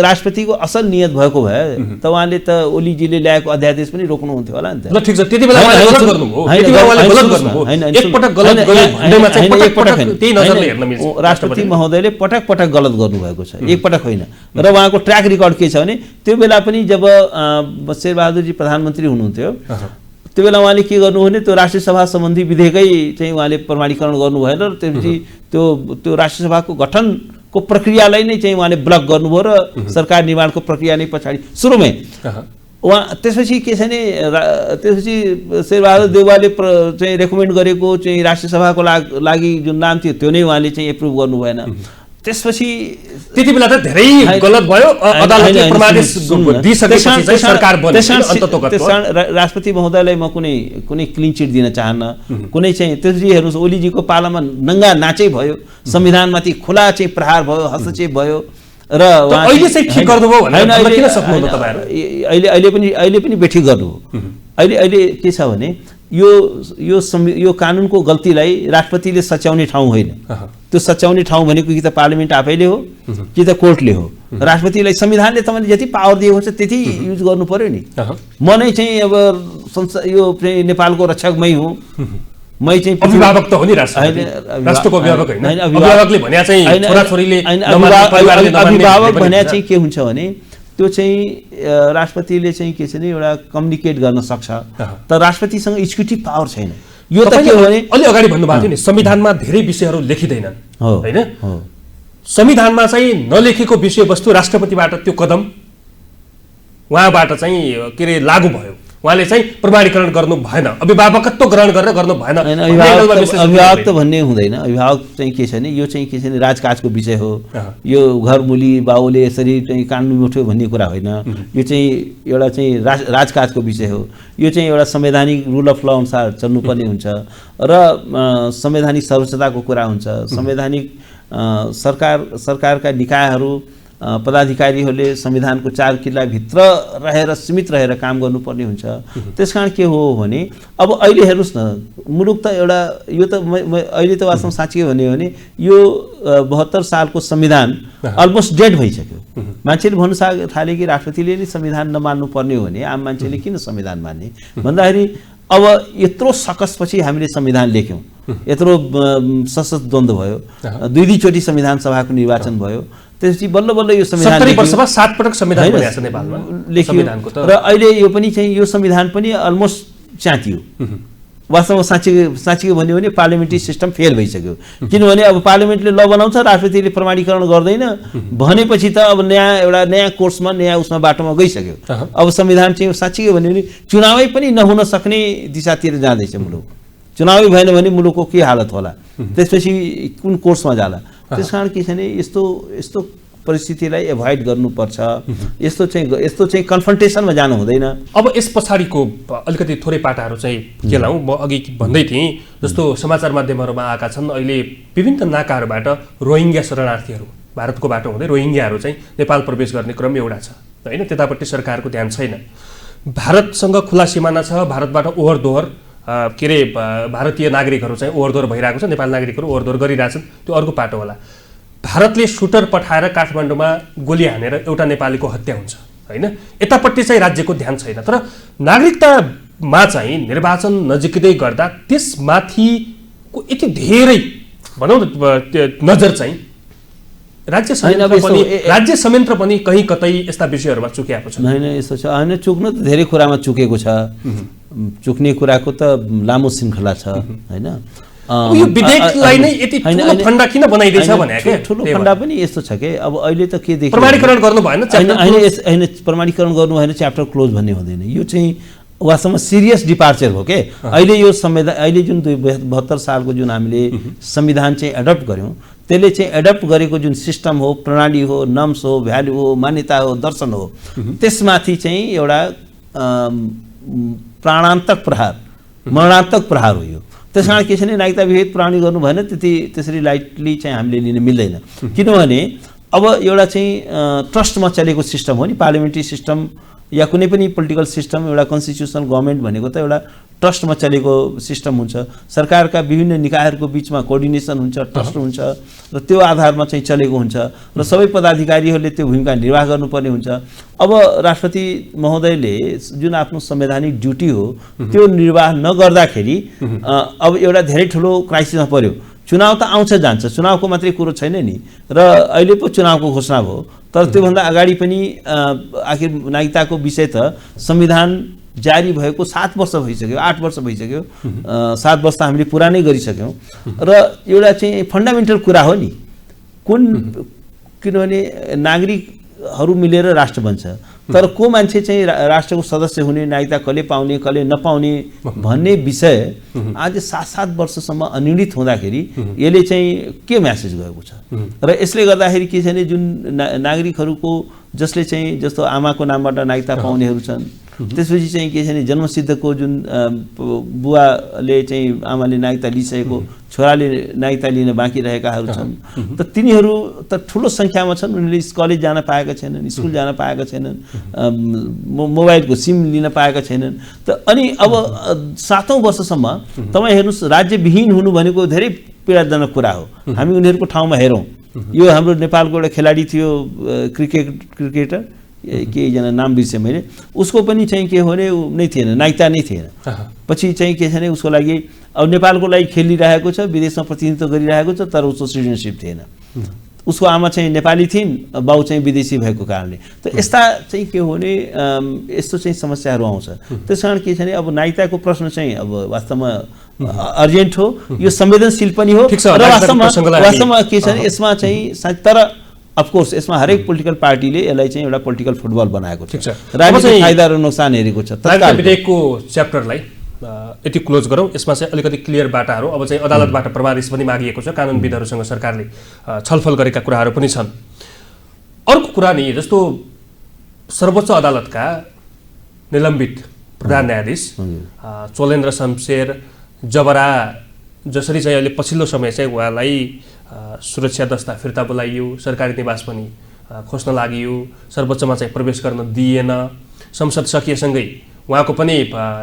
राष्ट्रपतिको असल नियत भएको भए त उहाँले त ओलीजीले ल्याएको अध्यादेश पनि रोक्नुहुन्थ्यो होला नि त। ठिक छ, त्यति बेला राष्ट्रपति महोदयले पटक पटक गलत गर्नुभएको छ, एकपटक होइन। र उहाँको ट्र्याक रेकर्ड के छ भने त्यो बेला पनि जब शेरबहादुरजी प्रधानमन्त्री हुनुहुन्थ्यो त्यो बेला उहाँले के गर्नु भने त्यो राष्ट्रिय सभा सम्बन्धी विधेयकै चाहिँ उहाँले प्रमाणीकरण गर्नु भएन र त्यसपछि त्यो राष्ट्रिय सभाको गठनको प्रक्रियालाई नै चाहिँ उहाँले ब्लक गर्नुभयो र सरकार निर्माणको प्रक्रिया नै पछाडि सुरुमै उहाँ त्यसपछि के छ भने त्यसपछि शेरबहादुर देउवाले चाहिँ रेकमेन्ड गरेको चाहिँ राष्ट्रिय सभाको लागि जुन नाम थियो त्यो नै उहाँले चाहिँ एप्रुभ गर्नु भएन। त्यसपछि त्यति बेला त धेरै गलत भयो, अदालतले प्रमाणित दिइसकेपछि चाहिँ सरकार बन्यो। त्यसकारण राष्ट्रपति महोदयलाई म कुनै क्लिन चिट दिन चाहन्न। कुनै चाहिँ त्यसपछि हेर्नुहोस् ओलीजीको पालामा नङ्गा नाचै भयो, संविधानमाथि खुला चाहिँ प्रहार भयो, हस्तक्षेप भयो र अहिले चाहिँ ठिक गर्नुभयो भनेर किन सक्नुहुन्न तपाईहरु? अहिले पनि बेठिक गर्नु हो। अहिले के छ भने यो कानुनको गल्तीलाई राष्ट्रपतिले सच्याउने ठाउँ होइन। त्यो सच्याउने ठाउँ भनेको कि त पार्लिमेन्ट आफैले हो कि त कोर्टले हो। राष्ट्रपतिलाई संविधानले तपाईँले जति पावर दिएको छ त्यति युज गर्नु पर्यो नि। म नै चाहिँ अब यो नेपालको रक्षकमै हुँ, मै चाहिँ अभिभावक त हो नि, राष्ट्रको अभिभावक होइन। अभिभावकले भने चाहिँ छोराछोरीले अभिभावक भने चाहिँ के हुन्छ भने त्यो चाहिँ राष्ट्रपतिले चाहिँ के छ भने एउटा कम्युनिकेट गर्न सक्छ, तर राष्ट्रपतिसँग एक्जिक्युटिभ पावर छैन। यो त के हो भने अलि अगाडि भन्नुभएको थियो नि संविधानमा धेरै विषयहरू लेखिँदैनन् होइन। संविधानमा चाहिँ नलेखेको विषयवस्तु राष्ट्रपतिबाट त्यो कदम उहाँबाट चाहिँ के अरे लागू भयो, उहाँले चाहिँ प्रमाणीकरण गर्नु भएन, अभिभावकत्व ग्रहण गरेर गर्नु भएन। अभिभावक त भन्ने हुँदैन। अभिभावक चाहिँ के छ भने यो चाहिँ के छ भने राजकाजको विषय हो। यो घरमुली बाउले यसरी चाहिँ कानुन उठ्यो भन्ने कुरा होइन। यो चाहिँ एउटा चाहिँ राजकाजको विषय हो। यो चाहिँ एउटा संवैधानिक रुल अफ ल अनुसार चल्नुपर्ने हुन्छ र संवैधानिक सर्वोच्चताको कुरा हुन्छ। संवैधानिक सरकारका निकायहरू पदाधिकारीहरूले संविधानको 4 किल्लाभित्र रहेर सीमित रहेर काम गर्नुपर्ने हुन्छ। त्यसकारण के हो भने अब अहिले हेर्नुहोस् न, मुलुक त एउटा यो त अहिले त वास्तवमा साँच्चै भन्यो भने यो 72 सालको संविधान अलमोस्ट डेड भइसक्यो। मान्छेले भन्नु थाले कि राष्ट्रपतिले नै संविधान नमान्नु पर्ने हो भने आम मान्छेले किन संविधान मान्ने भन्दाखेरि अब यत्रो सकसपछि हामीले संविधान लेख्यौँ, यत्रो सशस्त्र द्वन्द्व भयो, 2 चोटि संविधान सभाको निर्वाचन भयो, त्यसपछि बल्ल बल्ल यो संविधान 70 वर्षमा 7 पटक संविधान बनेको छ नेपालमा संविधानको त। र अहिले यो पनि चाहिँ यो संविधान पनि अलमोस्ट च्यातियो। वास्तवमा साँच्चै भन्यो भने पार्लियामेन्ट्री सिस्टम फेल भइसक्यो। किनभने अब पार्लियामेन्टले ल बनाउँछ, राष्ट्रपतिले प्रमाणीकरण गर्दैन भनेपछि त अब एउटा नयाँ कोर्समा नयाँ उसमा बाटोमा गइसक्यो। अब संविधान चाहिँ साँच्चै भन्यो भने चुनावै पनि नहुन सक्ने दिशातिर जाँदैछ मुलुक। चुनावै भएन भने मुलुकको के हालत होला, त्यसपछि कुन कोर्समा जाला। त्यसकारण के छ भने यस्तो परिस्थितिलाई एभोइड गर्नुपर्छ। यस्तो चाहिँ कन्फ्रन्टेसनमा जानु हुँदैन। अब यस पछाडिको अलिकति थोरै पाटाहरू चाहिँ के लाउँ, म अघि भन्दै थिएँ जस्तो समाचार माध्यमहरूमा आएका छन् अहिले विभिन्न नाकाहरूबाट रोहिङ्ग्या शरणार्थीहरू भारतको बाटो हुँदै रोहिङ्ग्याहरू चाहिँ नेपाल प्रवेश गर्ने क्रम एउटा छ होइन, त्यतापट्टि सरकारको ध्यान छैन। भारतसँग खुला सिमाना छ, भारतबाट ओहोर दोहोर के अरे भारतीय नागरिकहरू चाहिँ ओहोर दोहोर भइरहेको छ, नेपाल नागरिकहरू ओहोर दोहोर गरिरहेछन्, त्यो अर्को पाटो होला। भारतले सुटर पठाएर काठमाडौँमा गोली हानेर एउटा नेपालीको हत्या हुन्छ होइन, यतापट्टि चाहिँ राज्यको ध्यान छैन। तर नागरिकतामा चाहिँ निर्वाचन नजिकै गर्दा त्यसमाथिको यति धेरै भनौँ न नजर चाहिँ राज्य संयन्त्र पनि कहीँ कतै यस्ता विषयहरूमा चुकेको छ। होइन यस्तो छ, होइन चुक्नु त धेरै कुरामा चुकेको छ। चुक्ने कुराको त लामो श्रृङ्खला छ होइन। यो विधेयकलाई नै यति ठुलो फन्डा किन बनाइदिएछ भने ठुलो फन्डा पनि यस्तो छ कि अब अहिले त के देखियो, प्रमाणीकरण गर्नु भएन, होइन प्रमाणीकरण गर्नु भएन, च्याप्टर क्लोज भन्ने हुँदैन। यो चाहिँ वास्तवमा सिरियस डिपार्चर हो के। अहिले यो संविधान अहिले जुन 72 सालको जुन हामीले संविधान चाहिँ एडप्ट गऱ्यौँ, त्यसले चाहिँ एडप्ट गरेको जुन सिस्टम हो, प्रणाली हो, नर्म्स हो, भ्यालु हो, मान्यता हो, दर्शन हो, त्यसमाथि चाहिँ एउटा प्राणान्तक प्रहार, मरणान्तक प्रहार हो यो। त्यस कारण के छ भने नागरिकता विधेयक प्रणाली गर्नु भएन, त्यसरी लाइटली चाहिँ हामीले लिन मिल्दैन। किनभने अब एउटा चाहिँ ट्रस्टमा चलेको सिस्टम हो नि, पार्लियामेन्ट्री सिस्टम या कुनै पनि पोलिटिकल सिस्टम, एउटा कन्स्टिट्युसनल गभर्मेन्ट भनेको त एउटा ट्रस्टमा चलेको सिस्टम हुन्छ। सरकारका विभिन्न निकायहरूको बिचमा कोअर्डिनेसन हुन्छ, ट्रस्ट हुन्छ र त्यो आधारमा चाहिँ चलेको हुन्छ र सबै पदाधिकारीहरूले त्यो भूमिका निर्वाह गर्नुपर्ने हुन्छ। अब राष्ट्रपति महोदयले जुन आफ्नो संवैधानिक ड्युटी हो त्यो निर्वाह नगर्दाखेरि अब एउटा धेरै ठुलो क्राइसिसमा पर्यो। चुनाव त आउँछ जान्छ, चुनावको मात्रै कुरो छैन नि, र अहिले पो चुनावको घोषणा भयो। तर त्योभन्दा अगाडि पनि आखिर नागरिकताको विषय त संविधान जारी भएको 7 वर्ष भइसक्यो, 8 वर्ष भइसक्यो, 7 वर्ष त हामीले पुरा नै गरिसक्यौँ। र एउटा चाहिँ फन्डामेन्टल कुरा हो नि किनभने नागरिकहरू मिलेर राष्ट्र बन्छ, तर को मान्छे चाहिँ राष्ट्रको सदस्य हुने, नागरिकता कसले पाउने कसले नपाउने भन्ने विषय आज 7 वर्षसम्म अनिर्णित हुँदाखेरि यसले चाहिँ के म्यासेज गएको छ। र यसले गर्दाखेरि के छ भने जुन नागरिकहरूको जसले चाहिँ जस्तो आमाको नामबाट नागरिकता पाउनेहरू छन्, त्यसपछि चाहिँ के छ भने जन्मसिद्धको जुन बुवाले चाहिँ आमाले नागरिकता लिइसकेको छोराले नागरिकता लिन बाँकी रहेकाहरू छन्, त तिनीहरू त ठुलो सङ्ख्यामा छन्। उनीहरूले कलेज जान पाएका छैनन्, स्कुल जान पाएका छैनन्, मोबाइलको सिम लिन पाएका छैनन्। त अनि अब 7औं वर्षसम्म तपाईँ हेर्नुहोस्, राज्यविहीन हुनु भनेको धेरै पीडाजनक कुरा हो। हामी उनीहरूको ठाउँमा हेरौँ, यो हाम्रो नेपालको एउटा खेलाडी थियो क्रिकेटर के एकजना नाम बिर्सेँ मैले, उसको पनि चाहिँ के हो भने नै थिएन, नागरिकता नै थिएन। पछि चाहिँ के छ भने उसको लागि अब नेपालको लागि खेलिरहेको छ, विदेशमा प्रतिनिधित्व गरिरहेको छ, तर उसको सिटिजनसिप थिएन। उसको आमा चाहिँ नेपाली थिइन्, बाउ चाहिँ विदेशी भएको कारणले। त यस्ता चाहिँ के हो भने यस्तो चाहिँ समस्याहरू आउँछ। त्यस कारण के छ भने अब नागरिकताको प्रश्न चाहिँ अब वास्तवमा अर्जेन्ट हो, यो संवेदनशील पनि हो, र वास्तवमा के छ भने यसमा चाहिँ तर अफकोर्स यसमा हरेक पोलिटिकल पार्टीले यसलाई चाहिँ एउटा पोलिटिकल फुटबल बनाएको छ, राजनीतिक फाइदा र नोक्सान हेरेको छ। विधेयकको च्याप्टरलाई यति क्लोज गरौँ। यसमा चाहिँ अलिकति क्लियर बाटाहरू अब चाहिँ अदालतबाट प्रमाणित पनि मागिएको छ, कानुनविदहरूसँग सरकारले छलफल गरेका कुराहरू पनि छन्। अर्को कुरा नि जस्तो सर्वोच्च अदालतका निलम्बित प्रधान न्यायाधीश चोलेन्द्र शमशेर जबरा जसरी चाहिँ अहिले पछिल्लो समय चाहिँ उहाँलाई सुरक्षा दस्ता फिर्ता बोलाइयो, सरकारी निवास पनि खोज्न लागि सर्वोच्चमा चाहिँ प्रवेश गर्न दिएन, संसद सकिएसँगै उहाँको पनि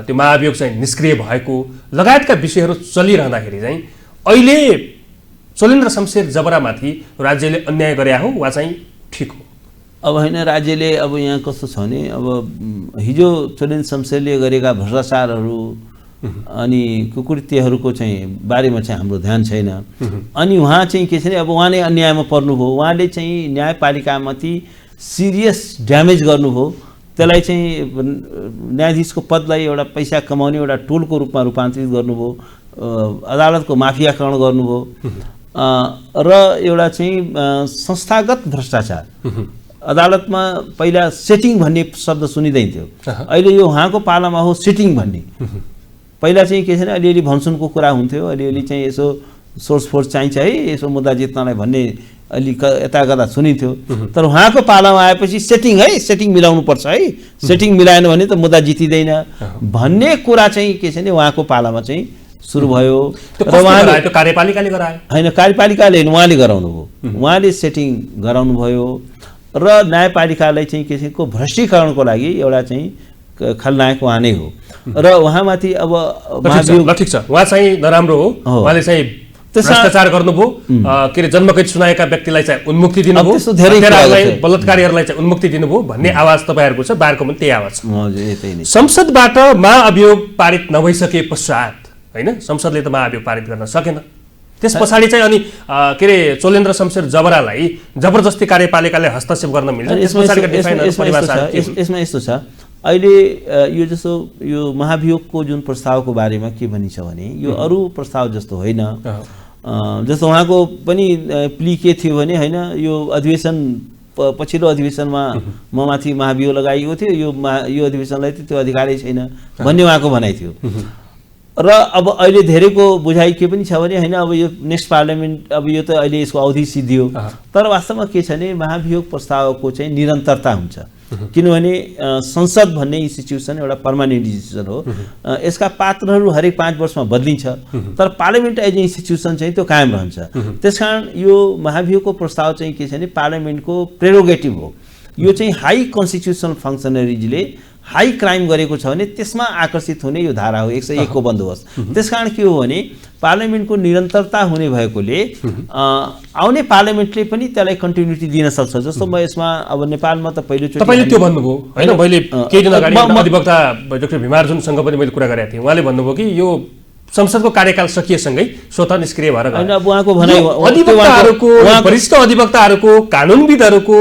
त्यो महाभियोग चाहिँ निष्क्रिय भएको लगायतका विषयहरू चलिरहँदाखेरि चाहिँ अहिले चोलेन्द्र शमशेर जबरामाथि राज्यले अन्याय गरे हो वा चाहिँ ठिक हो? अब होइन, राज्यले अब यहाँ कस्तो छ भने अब हिजो चोलेन्द्र शमशेरले गरेका भ्रष्टाचारहरू अनि कुकृत्यहरूको चाहिँ बारेमा चाहिँ हाम्रो ध्यान छैन। अनि उहाँ चाहिँ के छ भने अब उहाँ नै अन्यायमा पर्नुभयो, उहाँले चाहिँ न्यायपालिकामाथि सिरियस ड्यामेज गर्नुभयो, त्यसलाई चाहिँ न्यायाधीशको पदलाई एउटा पैसा कमाउने एउटा टोलको रूपमा रूपान्तरित गर्नुभयो, अदालतको माफियाकरण गर्नुभयो र एउटा चाहिँ संस्थागत भ्रष्टाचार। अदालतमा पहिला सेटिङ भन्ने शब्द सुनिँदैन थियो, अहिले यो उहाँको पालामा हो सिटिङ भन्ने। पहिला चाहिँ के छैन, अलिअलि भनसुनको कुरा हुन्थ्यो, अलिअलि चाहिँ यसो सोर्स फोर्स चाहिन्छ है यसो मुद्दा जित्नलाई भन्ने अलि यता गर्दा सुनिन्थ्यो। तर उहाँको पालामा आएपछि सेटिङ है, सेटिङ मिलाउनुपर्छ है, सेटिङ मिलाएन भने त मुद्दा जितिँदैन भन्ने कुरा चाहिँ के छ भने उहाँको पालामा चाहिँ सुरु भयो। र उहाँले कार्यपालिकाले गरायो होइन, कार्यपालिकाले उहाँले गराउनु भयो, उहाँले सेटिङ गराउनु भयो र न्यायपालिकालाई चाहिँ के छ को भ्रष्टीकरणको लागि एउटा चाहिँ खलनायक उहाँ नै हो। र उहाँमाथि अब ठिक छ, उहाँ चाहिँ नराम्रो हो, उहाँले चाहिँ भ्रष्टाचार गर्नुभयो, के अरे जन्मकैद सुनाएका व्यक्तिलाई चाहिँ उन्मुक्ति दिनुभयो, बलात्कारीहरूलाई चाहिँ उन्मुक्ति दिनुभयो भन्ने आवाज तपाईँहरूको छ, बारको पनि त्यही आवाज छ। संसदबाट महाअभियोग पारित नभइसके पश्चात होइन, संसदले त महाअभियोग पारित गर्न सकेन, त्यस पछाडि चाहिँ अनि के अरे चोलेन्द्र शमशेर जबरालाई जबरजस्ती कार्यपालिकाले हस्तक्षेप गर्न मिल्छ? यसमा यस्तो छ, अहिले यो जस्तो यो महाभियोगको जुन प्रस्तावको बारेमा के भनिन्छ भने यो अरू प्रस्ताव जस्तो होइन। जस्तो उहाँको पनि प्ली के थियो भने होइन, यो अधिवेशन पछिल्लो अधिवेशनमा म माथि महाभियोग लगाइएको थियो, यो अधिवेशनलाई त्यो अधिकारै छैन भन्ने उहाँको भनाइ थियो। र अब अहिले धेरैको बुझाइ के पनि छ भने होइन, अब यो नेक्स्ट पार्लियामेन्ट अब यो त अहिले यसको अवधि सिद्धियो, तर वास्तवमा के छ भने महाभियोग प्रस्तावको चाहिँ निरन्तरता हुन्छ, किनभने संसद भन्ने इन्स्टिट्युसन एउटा पर्मानेन्ट इन्स्टिट्युसन हो, यसका पात्रहरू हरेक 5 वर्षमा बदलिन्छ, तर पार्लियामेन्ट एज ए इन्स्टिट्युसन चाहिँ त्यो कायम रहन्छ। त्यसकारण यो महाभियोगको प्रस्ताव चाहिँ के छ भने पार्लियामेन्टको प्रेरोगेटिभ हो, यो चाहिँ हाई कन्स्टिट्युसनल फङ्सनरिजले हाई क्राइम गरेको छ भने त्यसमा आकर्षित हुने यो धारा हो 101 को बन्दोबस्त। त्यसकारण के हो भने पार्लियामेन्टको निरन्तरता हुने भएकोले आउने पार्लियामेन्टले पनि त्यसलाई कन्टिन्युटी दिन सक्छ। जस्तो म यसमा अब नेपालमा त पहिलोचोटि तपाईले त्यो भन्नुभयो हैन, मैले केही दिन अगाडि अधिवक्ता डाक्टर भीमार्जुनसँग पनि मैले कुरा गरेको थिएँ, उहाँले भन्नुभयो कि यो संसदको कार्यकाल सकिएसँगै स्वतः निष्क्रिय भएर हैन। अब उहाँको भनाइ अधिवक्ताहरूको वरिष्ठ अधिवक्ताहरूको कानुनविदहरूको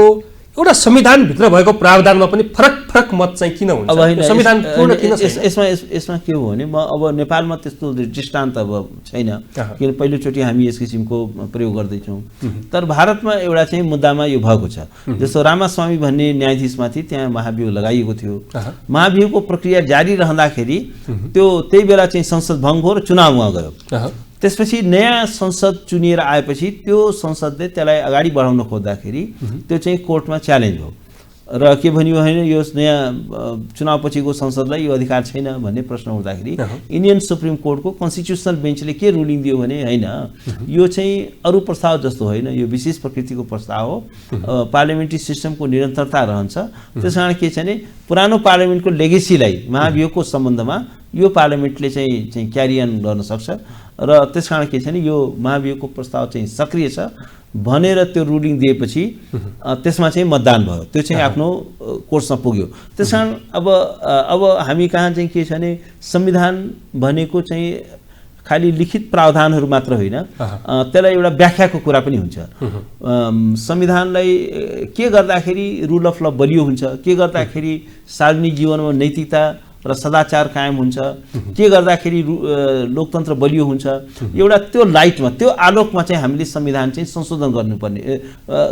एउटा संविधानभित्र भएको प्रावधानमा पनि फरक फरक मत चाहिँ किन हुन्छ? संविधान पूर्ण किन छैन? यसमा के हो भने म अब नेपालमा त्यस्तो दृष्टान्त अब छैन, किन पहिलोचोटि हामी यस किसिमको प्रयोग गर्दैछौँ। तर भारतमा एउटा चाहिँ मुद्दामा यो भएको छ, जस्तो रामास्वामी भन्ने न्यायाधीशमाथि त्यहाँ महाभियोग लगाइएको थियो, महाभियोगको प्रक्रिया जारी रहँदाखेरि त्यो त्यही बेला चाहिँ संसद भङ्ग भयो र चुनावमा गयो। त्यसपछि नयाँ संसद चुनिएर आएपछि त्यो संसदले त्यसलाई अगाडि बढाउन खोज्दाखेरि त्यो चाहिँ कोर्टमा च्यालेन्ज भयो र के भनियो होइन, यो नयाँ चुनावपछिको संसदलाई यो अधिकार छैन भन्ने प्रश्न उठ्दाखेरि इन्डियन सुप्रिम कोर्टको कन्स्टिट्युसनल बेन्चले के रुलिङ दियो भने होइन, यो चाहिँ अरू प्रस्ताव जस्तो होइन, यो विशेष प्रकृतिको प्रस्ताव हो, पार्लियामेन्ट्री सिस्टमको निरन्तरता रहन्छ। त्यसकारण के छ भने पुरानो पार्लियामेन्टको लेगेसीलाई महाभियोगको सम्बन्धमा यो पार्लियामेन्टले चाहिँ क्यारियन गर्न सक्छ र त्यसकारण के छ भने यो महाभियोगको प्रस्ताव चाहिँ सक्रिय छ भनेर त्यो रुलिङ दिएपछि त्यसमा चाहिँ मतदान भयो, त्यो चाहिँ आफ्नो कोर्समा पुग्यो। त्यसकारण अब हामी कहाँ चाहिँ के छ भने संविधान भनेको चाहिँ खालि लिखित प्रावधानहरू मात्र होइन, त्यसलाई एउटा व्याख्याको कुरा पनि हुन्छ। संविधानलाई के गर्दाखेरि रुल अफ ल बलियो हुन्छ, के गर्दाखेरि सार्वजनिक जीवनमा नैतिकता र सदाचार कायम हुन्छ, के गर्दाखेरि लोकतन्त्र बलियो हुन्छ, एउटा त्यो लाइटमा त्यो आलोकमा चाहिँ हामीले संविधान चाहिँ संशोधन गर्नुपर्ने,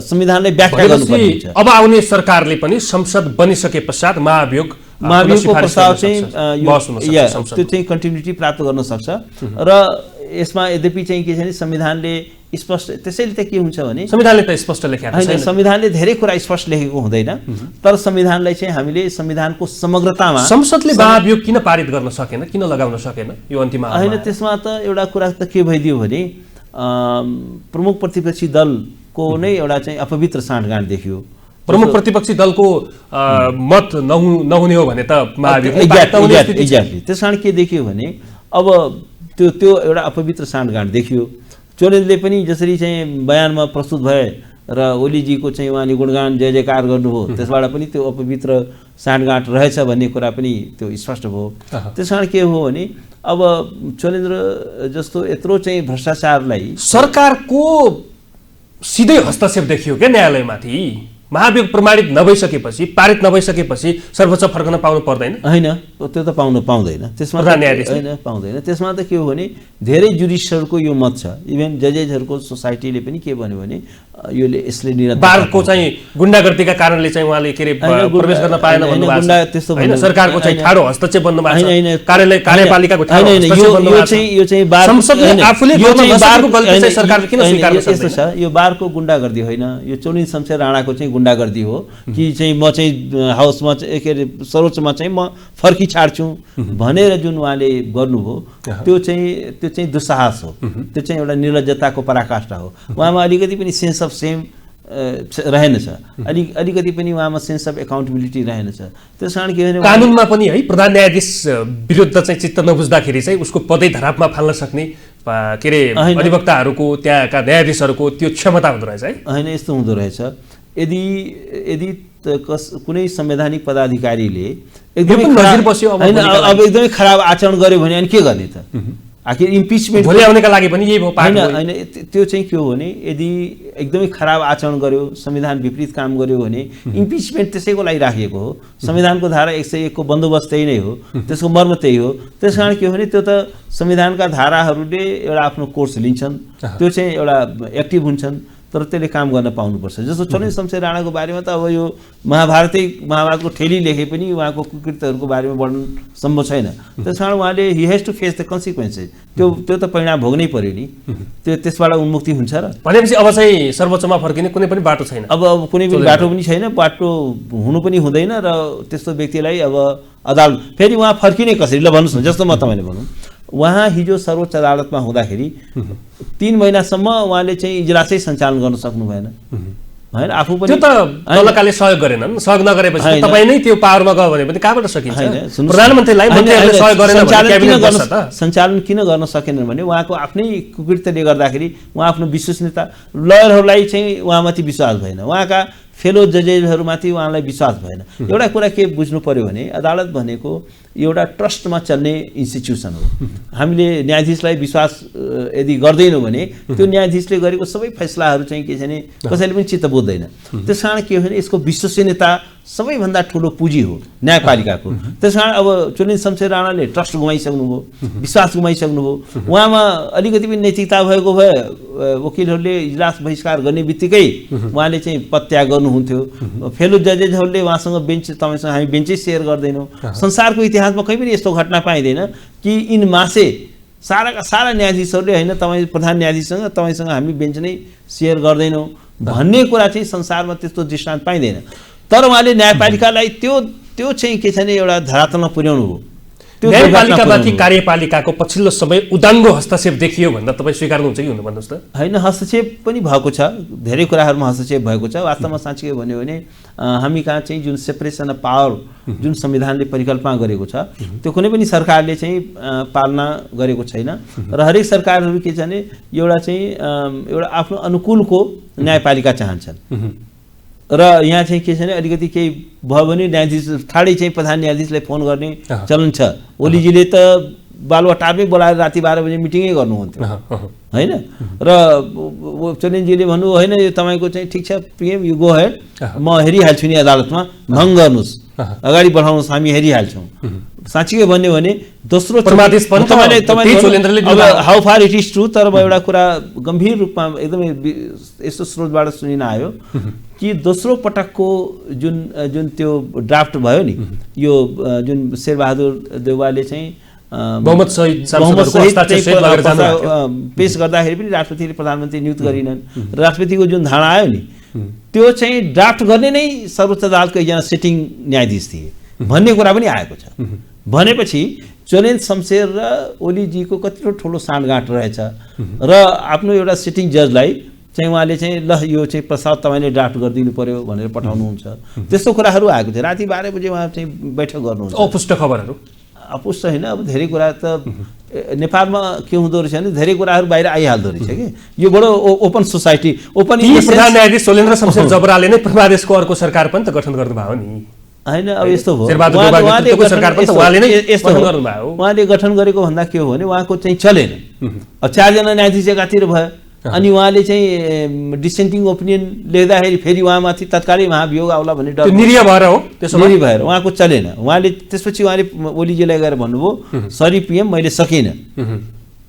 संविधानलाई व्याख्या गर्नुपर्ने हुन्छ। अब आउने सरकारले पनि संसद बनिसके पश्चात महाभियोगको प्रस्ताव चाहिँ त्यो चाहिँ कन्टिन्युटी प्राप्त गर्न सक्छ र यसमा यद्यपि चाहिँ के छ भने संविधानले स्पष्ट, त्यसैले त के हुन्छ भने संविधानले त स्पष्ट लेखेको छैन, संविधानले धेरै कुरा स्पष्ट लेखेको हुँदैन, तर संविधानलाई चाहिँ हामीले संविधानको समग्रतामा संसदले महाभियोग किन पारित गर्न सकेन, किन लगाउन सकेन यो अन्तिम होइन। त्यसमा त एउटा कुरा त के भइदियो भने प्रमुख प्रतिपक्षी दलको नै एउटा चाहिँ अपवित्र साँठगाँठ देखियो प्रमुख प्रतिपक्षी दलको मत नहुने हो भने त एक्ज्याक्टली। त्यस कारण के देखियो भने अब त्यो एउटा अपवित्र साँठगाँठ देखियो। चोलेन्जले पनि जसरी चाहिँ बयानमा प्रस्तुत भए र ओलीजीको चाहिँ उहाँले गुणगान जय जयकार गर्नुभयो, त्यसबाट पनि त्यो अपवित्र साँठगाँठ रहेछ भन्ने कुरा पनि त्यो स्पष्ट भयो। त्यस कारण के हो भने अब चोलेन्द्र जस्तो यत्रो चाहिँ भ्रष्टाचारलाई सरकारको सिधै हस्तक्षेप देखियो क्या न्यायालयमाथि। महाभियोग प्रमाणित नभइसकेपछि, पारित नभइसकेपछि सर्वोच्च फर्कन पाउनु पर्दैन? होइन, त्यो त पाउँदैन। त्यसमा होइन, पाउँदैन। त्यसमा त के हो भने धेरै जुरिस्टहरूको यो मत छ, इभन जजेजहरूको सोसाइटीले पनि के भन्यो भने यसले निरन्तर बारको चाहिँ गुण्डागर्दीका कारणले चाहिँ उहाँले के अरे प्रवेश गर्न पाएन भन्नुभएको छ हैन? सरकारको चाहिँ ठाडो हस्तक्षेप भन्नुभएको छ, कार्यपालिकाको ठाडो हस्तक्षेप भन्नुभएको छ। यो चाहिँ बार संसदले आफूले गर्न नसकेको गल्ती चाहिँ सरकारले किन स्वीकार गर्न सक्दैन? यस्तो छ, यो बारको गुण्डागर्दी होइन, यो चोलिन शमशेर राणाको चाहिँ गुण्डागर्दी हो कि चाहिँ म चाहिँ हाउसमा के अरे सर्वोच्चमा चाहिँ म फर्की छाड्छु भनेर जुन उहाँले गर्नुभयो त्यो चाहिँ दुस्साहस हो। त्यो चाहिँ एउटा निर्लज्जताको पराकाष्ठा हो। उहाँमा अलिकति पनि सेन्स अफ सेम रहेनछ, अलिकति पनि उहाँमा सेन्स अफ एकाउन्टेबिलिटी रहेनछ। त्यस कारण के भने कानुनमा पनि है प्रधान न्यायाधीश विरुद्ध चाहिँ चित्त नबुझ्दाखेरि चाहिँ उसको पदै धरापमा फाल्न सक्ने के अरे अधिवक्ताहरूको त्यहाँका न्यायाधीशहरूको त्यो क्षमता हुँदो रहेछ है? होइन, यस्तो हुँदो रहेछ। यदि कुनै संवैधानिक पदाधिकारीले अब एकदमै खराब आचरण गर्यो भने अनि के गर्ने त? आखिर इम्पिचमेन्ट भोलि आउनेका लागि पनि यही भयो। होइन, त्यो चाहिँ के हो भने यदि एकदमै खराब आचरण गर्यो, संविधान विपरीत काम गर्यो भने इम्पिचमेन्ट त्यसैको लागि राखिएको हो। संविधानको धारा 101 को बन्दोबस्त त्यही नै हो, त्यसको मर्म त्यही हो। त्यस कारण के हो भने त्यो त संविधानका धाराहरूले एउटा आफ्नो कोर्स लिन्छन्, त्यो चाहिँ एउटा एक्टिभ हुन्छन्, तर त्यसले काम गर्न पाउनुपर्छ। जस्तो चोलिन शमशेर राणाको बारेमा त अब यो महाभारतको ठेली लेखे पनि उहाँको कुकृत्यहरूको बारेमा वर्णन सम्भव छैन। त्यस कारण उहाँले he has to face the consequences. त्यो त परिणाम भोग्नै पर्यो नि, त्यसबाट उन्मुक्ति हुन्छ र? भनेपछि अब चाहिँ सर्वोच्चमा फर्किने कुनै पनि बाटो छैन? अब कुनै पनि बाटो पनि छैन, बाटो हुनु पनि हुँदैन। र त्यस्तो व्यक्तिलाई अब अदालत फेरि उहाँ फर्किने कसरी? ल भन्नुहोस् न। जस्तो म तपाईँले भनौँ, उहाँ हिजो सर्वोच्च अदालतमा हुँदाखेरि 3 महिनासम्म उहाँले चाहिँ इजलासै सञ्चालन गर्न सक्नु भएन होइन? आफू पनि त्यो त तलकाले सहयोग गरेनन्। सहयोग नगरेपछि तपाईँ नै त्यो पावरमा गयो भने पनि कहाँबाट सकिन्छ? प्रधानमन्त्रीलाई मन्त्रीहरूले सहयोग गरेन भने सञ्चालन किन गर्न सकेनन् भने उहाँको आफ्नै कुकृत्यले गर्दाखेरि उहाँ आफ्नो विश्वसनीयता, लयरहरूलाई चाहिँ उहाँमाथि विश्वास भएन, उहाँका फेलो जजेजहरूमाथि उहाँलाई विश्वास भएन। एउटा कुरा के बुझ्नु पर्यो भने अदालत भनेको एउटा ट्रस्टमा चल्ने इन्स्टिट्युसन हो। हामीले न्यायाधीशलाई विश्वास यदि गर्दैनौँ भने त्यो न्यायाधीशले गरेको सबै फैसलाहरू चाहिँ के छ भने कसैले पनि चित्त बुझ्दैन। त्यस कारण के हो भने यसको विश्वसनीयता सबैभन्दा ठुलो पुँजी हो न्यायपालिकाको। त्यस कारण अब चोलिन शमशेर राणाले ट्रस्ट गुमाइसक्नुभयो, विश्वास गुमाइसक्नुभयो। उहाँमा अलिकति पनि नैतिकता भएको भए वकिलहरूले इजलास बहिष्कार गर्ने बित्तिकै उहाँले चाहिँ पदत्याग गर्नुहुन्थ्यो। फेलो जजेजहरूले उहाँसँग बेन्च, तपाईँसँग हामी बेन्चै सेयर गर्दैनौँ। संसारको इतिहासमा कहीँ पनि यस्तो घटना पाइँदैन कि इन मासे साराका सारा न्यायाधीशहरूले होइन तपाईँ प्रधान न्यायाधीशसँग तपाईँसँग हामी बेन्च नै सेयर गर्दैनौँ भन्ने कुरा चाहिँ संसारमा त्यस्तो दृष्टान्त पाइँदैन। तर उहाँले न्यायपालिकालाई त्यो चाहिँ के छ भने एउटा धरातलमा पुर्याउनु हो। न्यायपालिकामाथि कार्यपालिकाको पछिल्लो समय उदाङ्गो हस्तक्षेप देखियो भन्दा तपाईँ स्वीकार्नुहुन्छ कि हुनु भन्नुहोस् त? होइन, हस्तक्षेप पनि भएको छ, धेरै कुराहरूमा हस्तक्षेप भएको छ। वास्तवमा साँच्चै भन्यो भने हामी कहाँ चाहिँ जुन सेपरेसन अफ पावर जुन संविधानले परिकल्पना गरेको छ त्यो कुनै पनि सरकारले चाहिँ पालना गरेको छैन। र हरेक सरकारहरू के छ भने एउटा आफ्नो अनुकूलको न्यायपालिका चाहन्छन्। र यहाँ चाहिँ के छ भने अलिकति केही भयो भने न्यायाधीश ठाडै चाहिँ प्रधान न्यायाधीशलाई फोन गर्ने चलन छ। ओलीजीले त बालुवाटारमै बोलाएर राति 12 बजे मिटिङै गर्नुहुन्थ्यो होइन? र चोलिनजीले भन्नु होइन यो तपाईँको चाहिँ ठिक छ पिएम, यु गो हेड, म हेरिहाल्छु नि अदालतमा, भङ्ग गर्नुहोस्, अगाडि बढाउनुहोस्, हामी हेरिहाल्छौँ। साँच्चै भन्यो भने दोस्रो how far it is true, तर एउटा कुरा गम्भीर रूपमा एकदमै यस्तो स्रोतबाट सुनिन आयो कि दोस्रो पटकको जुन त्यो ड्राफ्ट भयो नि, यो जुन शेरबहादुर देउवाले चाहिँ बहुमत सहित पेश गर्दाखेरि पनि राष्ट्रपतिले प्रधानमन्त्री नियुक्त गरिनन्। राष्ट्रपतिको जुन धारणा आयो नि त्यो चाहिँ ड्राफ्ट गर्ने नै सर्वोच्च अदालतको एकजना सिटिङ न्यायाधीश थिए भन्ने कुरा पनि आएको छ। भनेपछि चोलिन शमशेर र ओलीजीको कत्रो ठुलो साँठगाँठ रहेछ र आफ्नो एउटा सिटिङ जजलाई चाहिँ उहाँले चाहिँ ल यो चाहिँ प्रस्ताव तपाईँले ड्राफ्ट गरिदिनु पर्यो भनेर पठाउनुहुन्छ। त्यस्तो कुराहरू आएको थियो। राति 12 बजे उहाँ चाहिँ बैठक गर्नुहुन्छ। अपुष्ट खबरहरू अपुष्ट होइन, अब धेरै कुरा त नेपालमा के हुँदो रहेछ भने धेरै कुराहरू बाहिर आइहाल्दो रहेछ कि यो बडो ओपन सोसाइटी ओपन। प्रधान न्यायाधीश सोलेन्द्र शमशेर जबराले नै प्रदेशको अर्को सरकार पनि त गठन गर्नुभयो नि होइन। अब यस्तो भयो उहाँले गठन गरेको भन्दा के हो भने उहाँको चाहिँ चलेन। अब 4 जना न्यायाधीश एकातिर भयो अनि उहाँले चाहिँ डिसेन्टिङ ओपिनियन लेख्दाखेरि फेरि उहाँमाथि तत्कालै महाभियोग आउला भन्ने डर निरीह भएर हो। त्यसो भएर उहाँको चलेन। उहाँले त्यसपछि उहाँले ओलीजीलाई गएर भन्नुभयो सरी पिएम मैले सकिनँ।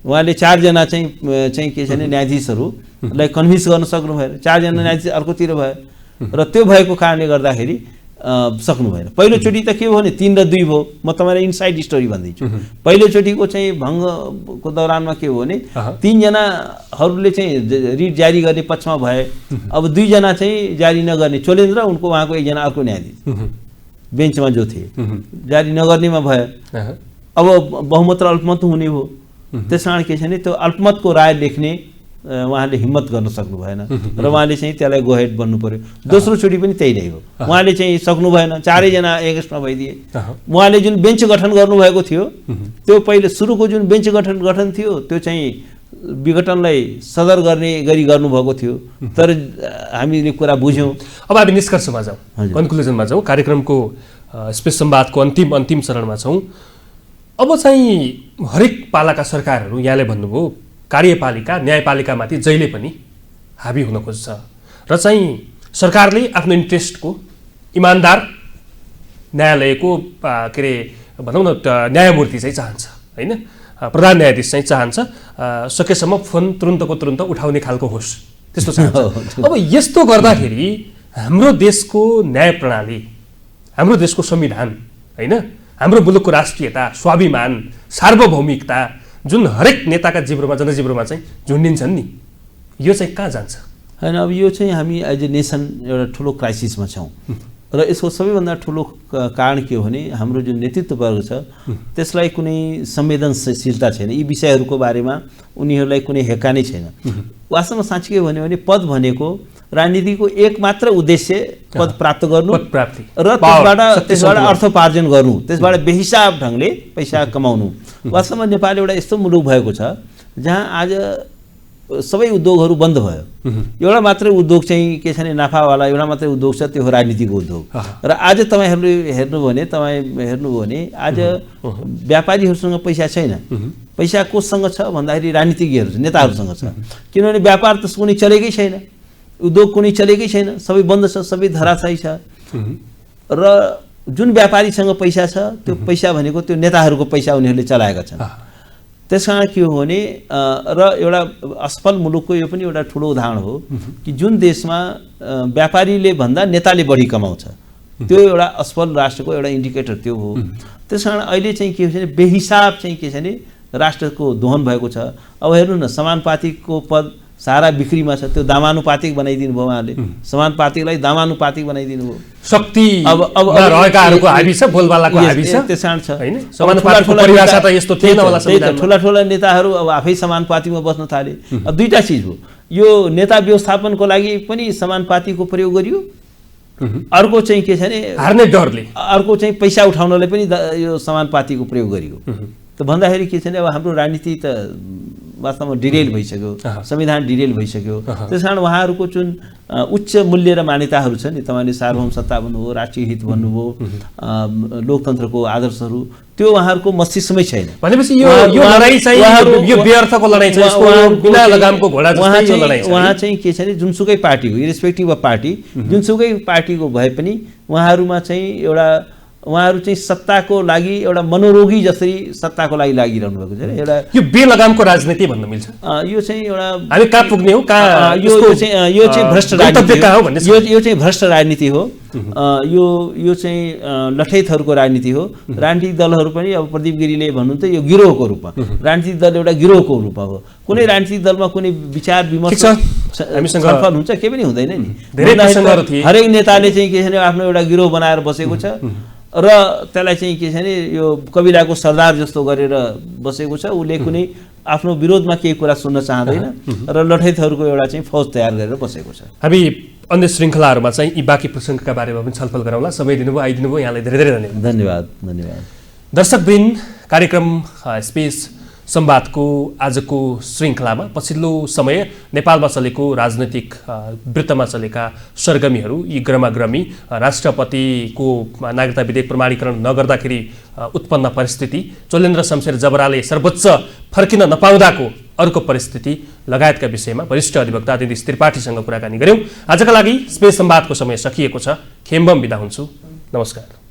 उहाँले 4 जना चाहिँ के छ भने न्यायाधीशहरूलाई कन्भिन्स गर्न सक्नु भएन। 4 जना न्यायाधीश अर्कोतिर भयो र त्यो भएको कारणले गर्दाखेरि सक्नु भएन। पहिलोचोटि त के भयो भने 3 र 2 भयो। म तपाईँलाई इनसाइड स्टोरी भन्दैछु। पहिलोचोटिको चाहिँ भङ्गको दौरानमा के हो भने 3 जनाहरूले चाहिँ रिट जारी गर्ने पक्षमा भए। अब 2 जना चाहिँ जारी नगर्ने चोलेन्द्र उनको उहाँको 1 जना अर्को न्यायाधीश बेन्चमा जो थिए जारी नगर्नेमा भयो। अब बहुमत र अल्पमत हुने हो। त्यस कारण के छ भने त्यो अल्पमतको राय लेख्ने उहाँले हिम्मत गर्न सक्नु भएन र उहाँले चाहिँ त्यसलाई गो हेड बन्नु पर्यो। दोस्रो चोटि पनि त्यही नै हो। उहाँले चाहिँ सक्नु भएन। 4 जना एगेन्स्टमा भइदिए। उहाँले जुन बेन्च गठन गर्नुभएको थियो त्यो पहिले सुरुको जुन बेन्च गठन थियो त्यो चाहिँ विघटनलाई सदर गर्ने गरी गर्नुभएको थियो। तर हामीले कुरा बुझ्यौँ। अब हामी निष्कर्षमा जाउँ, कन्क्लुजनमा जाउँ। कार्यक्रमको स्पेस संवादको अन्तिम चरणमा छौँ। अब चाहिँ हरेक पालाका सरकारहरू यहाँले भन्नुभयो कार्यपालिका न्यायपालिकामाथि जहिले पनि हाबी हुन खोज्छ र चाहिँ सरकारले आफ्नो इन्ट्रेस्टको इमान्दार न्यायालयको के अरे भनौँ न न्यायमूर्ति चाहिँ चाहन्छ होइन। प्रधान न्यायाधीश चाहिँ चाहन्छ सकेसम्म फोन तुरुन्तको तुरुन्त उठाउने खालको होस् त्यस्तो चाहन्छ। अब यस्तो गर्दाखेरि हाम्रो देशको न्याय प्रणाली, हाम्रो देशको संविधान होइन, हाम्रो मुलुकको राष्ट्रियता, स्वाभिमान, सार्वभौमिकता जुन हरेक नेताका जिब्रोमा जनजिब्रोमा चाहिँ झुन्डिन्छन् नि, यो चाहिँ कहाँ जान्छ? होइन, अब यो चाहिँ हामी एज ए नेसन एउटा ठुलो क्राइसिसमा छौँ र यसको सबैभन्दा ठुलो कारण के हो भने हाम्रो जुन नेतृत्ववर्ग छ त्यसलाई कुनै संवेदनशीलता छैन। यी विषयहरूको बारेमा उनीहरूलाई कुनै हेक्का नै छैन। वास्तवमा साँच्चै के भन्यो भने पद भनेको राजनीतिको एक मात्र उद्देश्य पद प्राप्त गर्नु र त्यसबाट अर्थोपार्जन गर्नु, त्यसबाट बेहिसाब ढङ्गले पैसा कमाउनु। वास्तवमा नेपाल एउटा यस्तो मुलुक भएको छ जहाँ आज सबै उद्योगहरू बन्द भयो। एउटा मात्रै उद्योग चाहिँ के छ भने नाफावाला एउटा मात्रै उद्योग छ, त्यो हो राजनीतिको उद्योग। र आज तपाईँहरूले हेर्नुभयो भने आज व्यापारीहरूसँग पैसा छैन। पैसा कोसँग छ भन्दाखेरि राजनीतिज्ञहरू नेताहरूसँग छ। किनभने व्यापार त कुनै चलेकै छैन, उद्योग कुनै चलेकै छैन, सबै बन्द छ, सबै धराशायी छ। र जुन व्यापारीसँग पैसा छ त्यो पैसा भनेको त्यो नेताहरूको पैसा उनीहरूले चलाएका छन्। त्यस कारण के हो भने र एउटा असफल मुलुकको यो पनि एउटा ठुलो उदाहरण हो कि जुन देशमा व्यापारीले भन्दा नेताले बढी कमाउँछ, त्यो एउटा असफल राष्ट्रको एउटा इन्डिकेटर त्यो हो। त्यस कारण अहिले चाहिँ के छ भने बेहिसाब चाहिँ के छ भने राष्ट्रको दोहन भएको छ। अब हेर्नु न, समानुपातिकको पद सारा बिक्रीमा छ, त्यो दामानुपातिक बनाइदिनु भयो उहाँले। समानुपातिकलाई दामानुपातिक बनाइदिनु भयो। शक्ति अब रहेकाहरूको हाबी छ, बोलबालाको हाबी छ, त्यस कारण छ हैन। समानुपातिकको परिभाषा त यस्तो थिएन होला संविधानमा। ठुला नेताहरू अब आफै समानुपातिकमा बस्न थाले। अब दुईटा चीज हो, यो नेता व्यवस्थापनको लागि पनि समानुपातिकको प्रयोग गरियो, अर्को चाहिँ के छ भने हार्ने डरले, अर्को चाहिँ पैसा उठाउनलाई पनि यो समानुपातिकको प्रयोग गरियो। त भन्दाखेरि के छ भने अब हाम्रो राजनीति त वास्तवमा डिरेल भइसक्यो, संविधान डिरेल भइसक्यो। त्यस कारण उहाँहरूको जुन उच्च मूल्य र मान्यताहरू छ नि, तपाईँले सार्वभौम सत्ता भन्नुभयो, राष्ट्रिय हित भन्नुभयो, लोकतन्त्रको आदर्शहरू, त्यो उहाँहरूको मस्तिष्कमै छैन। भनेपछि यो लडाई चाहिँ यो व्यर्थको लडाई छ, यसको बिना लगामको घोडा जस्तै यो लडाई छ। उहाँ चाहिँ के छ भने जुनसुकै पार्टी हो, इरेस्पेक्टिभ अफ पार्टी, जुनसुकै पार्टीको भए पनि उहाँहरूमा चाहिँ उहाँहरू चाहिँ सत्ताको लागि एउटा मनोरोगी जसरी सत्ताको लागि लागिरहनु भएको छ। एउटा यो बेलगामको राजनीति भन्न मिल्छ। यो चाहिँ एउटा हामी कहाँ पुग्ने हो, यो चाहिँ भ्रष्ट राजनीति हो। यो चाहिँ भ्रष्ट राजनीति हो। यो चाहिँ लठैतहरूको राजनीति हो। राजनीतिक दलहरू पनि अब प्रदीप गिरीले भन्नुहुन्छ यो गिरोहको रूपमा, राजनीतिक दल एउटा गिरोहको रूपमा हो। कुनै राजनीतिक दलमा कुनै विचार विमर्श छलफल हुन्छ, केही पनि हुँदैन नि। हरेक नेताले चाहिँ के छ भने आफ्नो एउटा गिरोह बनाएर बसेको छ र त्यसलाई चाहिँ के छ भने यो कबिलाको सरदार जस्तो गरेर बसेको छ। उसले कुनै आफ्नो विरोधमा केही कुरा सुन्न चाहँदैन र लठैतहरूको एउटा चाहिँ फौज तयार गरेर बसेको छ। हामी अन्य श्रृङ्खलाहरूमा चाहिँ यी बाँकी प्रसङ्गका बारेमा पनि छलफल गरौँला। समय दिनुभयो, आइदिनुभयो, यहाँलाई धेरै धेरै धन्यवाद। धन्यवाद धन्यवाद। दर्शकवृन्द, कार्यक्रम स्पेस संवादको आजको श्रृङ्खलामा पछिल्लो समय नेपालमा चलेको राजनैतिक वृत्तमा चलेका सरगमीहरू, यी गरमागरमी राष्ट्रपतिको नागरिकता विधेयक प्रमाणीकरण नगर्दाखेरि उत्पन्न परिस्थिति, चोलेन्द्र शमशेर जबराले सर्वोच्च फर्किन नपाउँदाको अर्को परिस्थिति लगायतका विषयमा वरिष्ठ अधिवक्ता दिनेश त्रिपाठीसँग कुराकानी गर्यौँ। आजका लागि स्पेस संवादको समय सकिएको छ। खेम्बम बिदा हुन्छु। नमस्कार।